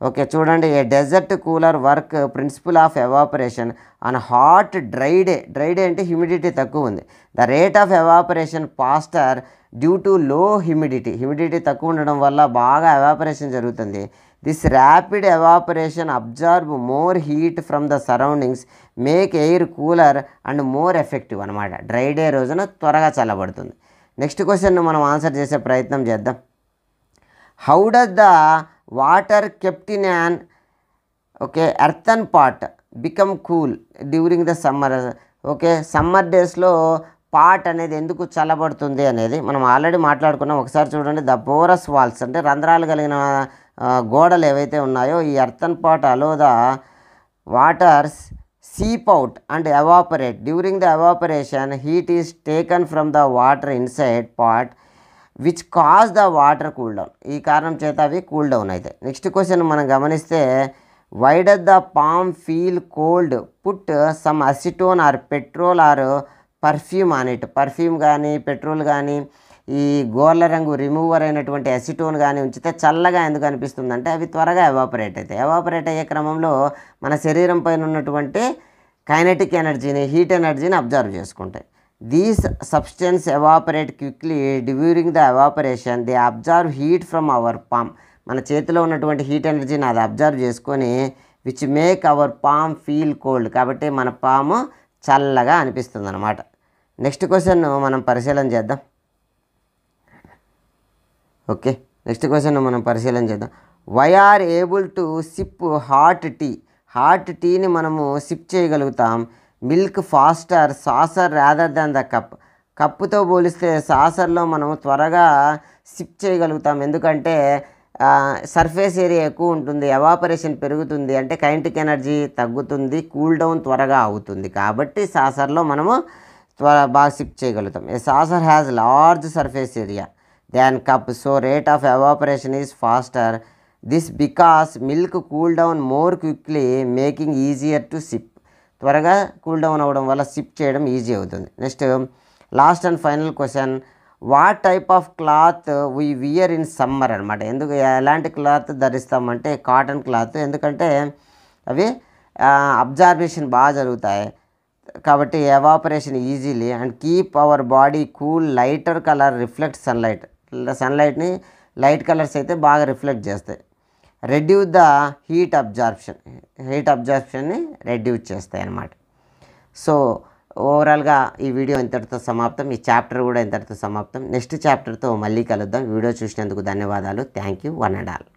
ఓకే, చూడండి. A desert cooler work principle of evaporation on hot dry day. Dry day అంటే హ్యూమిడిటీ తక్కువ ఉంది. The rate of evaporation faster due to low humidity. Humidity తక్కువ ఉండడం వల్ల బాగా ఎవాపరేషన్ జరుగుతుంది. This rapid evaporation observe more heat from the surroundings make air cooler and more effective అనమాట. Dry day రోజున త్వరగా చల్లబడుతుంది. నెక్స్ట్ క్వశ్చన్ మనం ఆన్సర్ చేసే ప్రయత్నం చేద్దాం. How does the water kept in an earthen pot become cool during the summer? Okay, summer డేస్లో pot అనేది ఎందుకు చల్లబడుతుంది అనేది మనం ఆల్రెడీ మాట్లాడుకున్నాం. ఒకసారి చూడండి. ద పోరస్ వాల్స్ అంటే రంధ్రాలు కలిగిన గోడలు ఏవైతే ఉన్నాయో, ఈ earthen pot allow the waters seep out and evaporate. During the evaporation, heat is taken from the water inside pot which cause the water cool down. ఈ కారణం చేత అవి కూల్ డౌన్ అవుతాయి. నెక్స్ట్ క్వశ్చన్ మనం గమనిస్తే, why does the palm feel cold? Put some acetone or petrol or perfume on it. Perfume కానీ petrol కానీ ఈ గోర్ల రంగు రిమూవర్ అయినటువంటి అసిటోన్ కానీ ఉంచితే చల్లగా ఎందుకు అనిపిస్తుందంటే అవి త్వరగా ఎవాపరేట్ అవుతాయి. ఎవాపరేట్ అయ్యే క్రమంలో మన శరీరం పైన ఉన్నటువంటి కైనెటిక్ ఎనర్జీని, హీట్ ఎనర్జీని అబ్జర్వ్ చేసుకుంటాయి. These substance evaporate quickly during the evaporation. They observe heat from our palm. మన చేతిలో ఉన్నటువంటి హీట్ ఎనర్జీని అది అబ్జర్వ్ చేసుకొని which make our palm feel cold. కాబట్టి మన పాము చల్లగా అనిపిస్తుంది అన్నమాట. నెక్స్ట్ క్వశ్చన్ మనం పరిశీలన చేద్దాం. ఓకే, నెక్స్ట్ క్వశ్చన్ మనం పరిశీలన చేద్దాం. Why are able to sip hot tea? Hot టీని మనము సిప్ చేయగలుగుతాం. Milk faster saucer rather than the cup. కప్పుతో పోలిస్తే సాసర్లో మనం త్వరగా సిప్ చేయగలుగుతాం. ఎందుకంటే సర్ఫేస్ ఏరియా ఎక్కువ ఉంటుంది, ఎవాపరేషన్ పెరుగుతుంది అంటే కైనెటిక్ ఎనర్జీ తగ్గుతుంది, కూల్ డౌన్ త్వరగా అవుతుంది. కాబట్టి సాసర్లో మనము బాగా సిప్ చేయగలుగుతాం. A saucer has large surface area than cup, so rate of evaporation is faster. This because milk cool down more quickly making easier to sip. త్వరగా కూల్ డౌన్ అవ్వడం వల్ల సిప్ చేయడం ఈజీ అవుతుంది. Next last and final question, what type of cloth we wear in summer అనమాట. ఎందుకు ఎలాంటి cloth ధరిస్తామంటే cotton cloth, ఎందుకంటే అవి అబ్జార్బేషన్ బాగా జరుగుతాయి కాబట్టి evaporation easily and keep our body cool. Lighter colour reflect sunlight, సన్లైట్ని లైట్ కలర్స్ అయితే బాగా రిఫ్లెక్ట్ చేస్తాయి. రెడ్యూస్ ద హీట్ అబ్జార్ప్షన్ని రెడ్యూస్ చేస్తాయి అన్నమాట. సో ఓవరాల్గా ఈ వీడియో ఇంతటితో సమాప్తం, ఈ చాప్టర్ కూడా ఇంతటితో సమాప్తం. నెక్స్ట్ చాప్టర్తో మళ్ళీ కలుద్దాం. వీడియో చూసినందుకు ధన్యవాదాలు. Thank you one and all.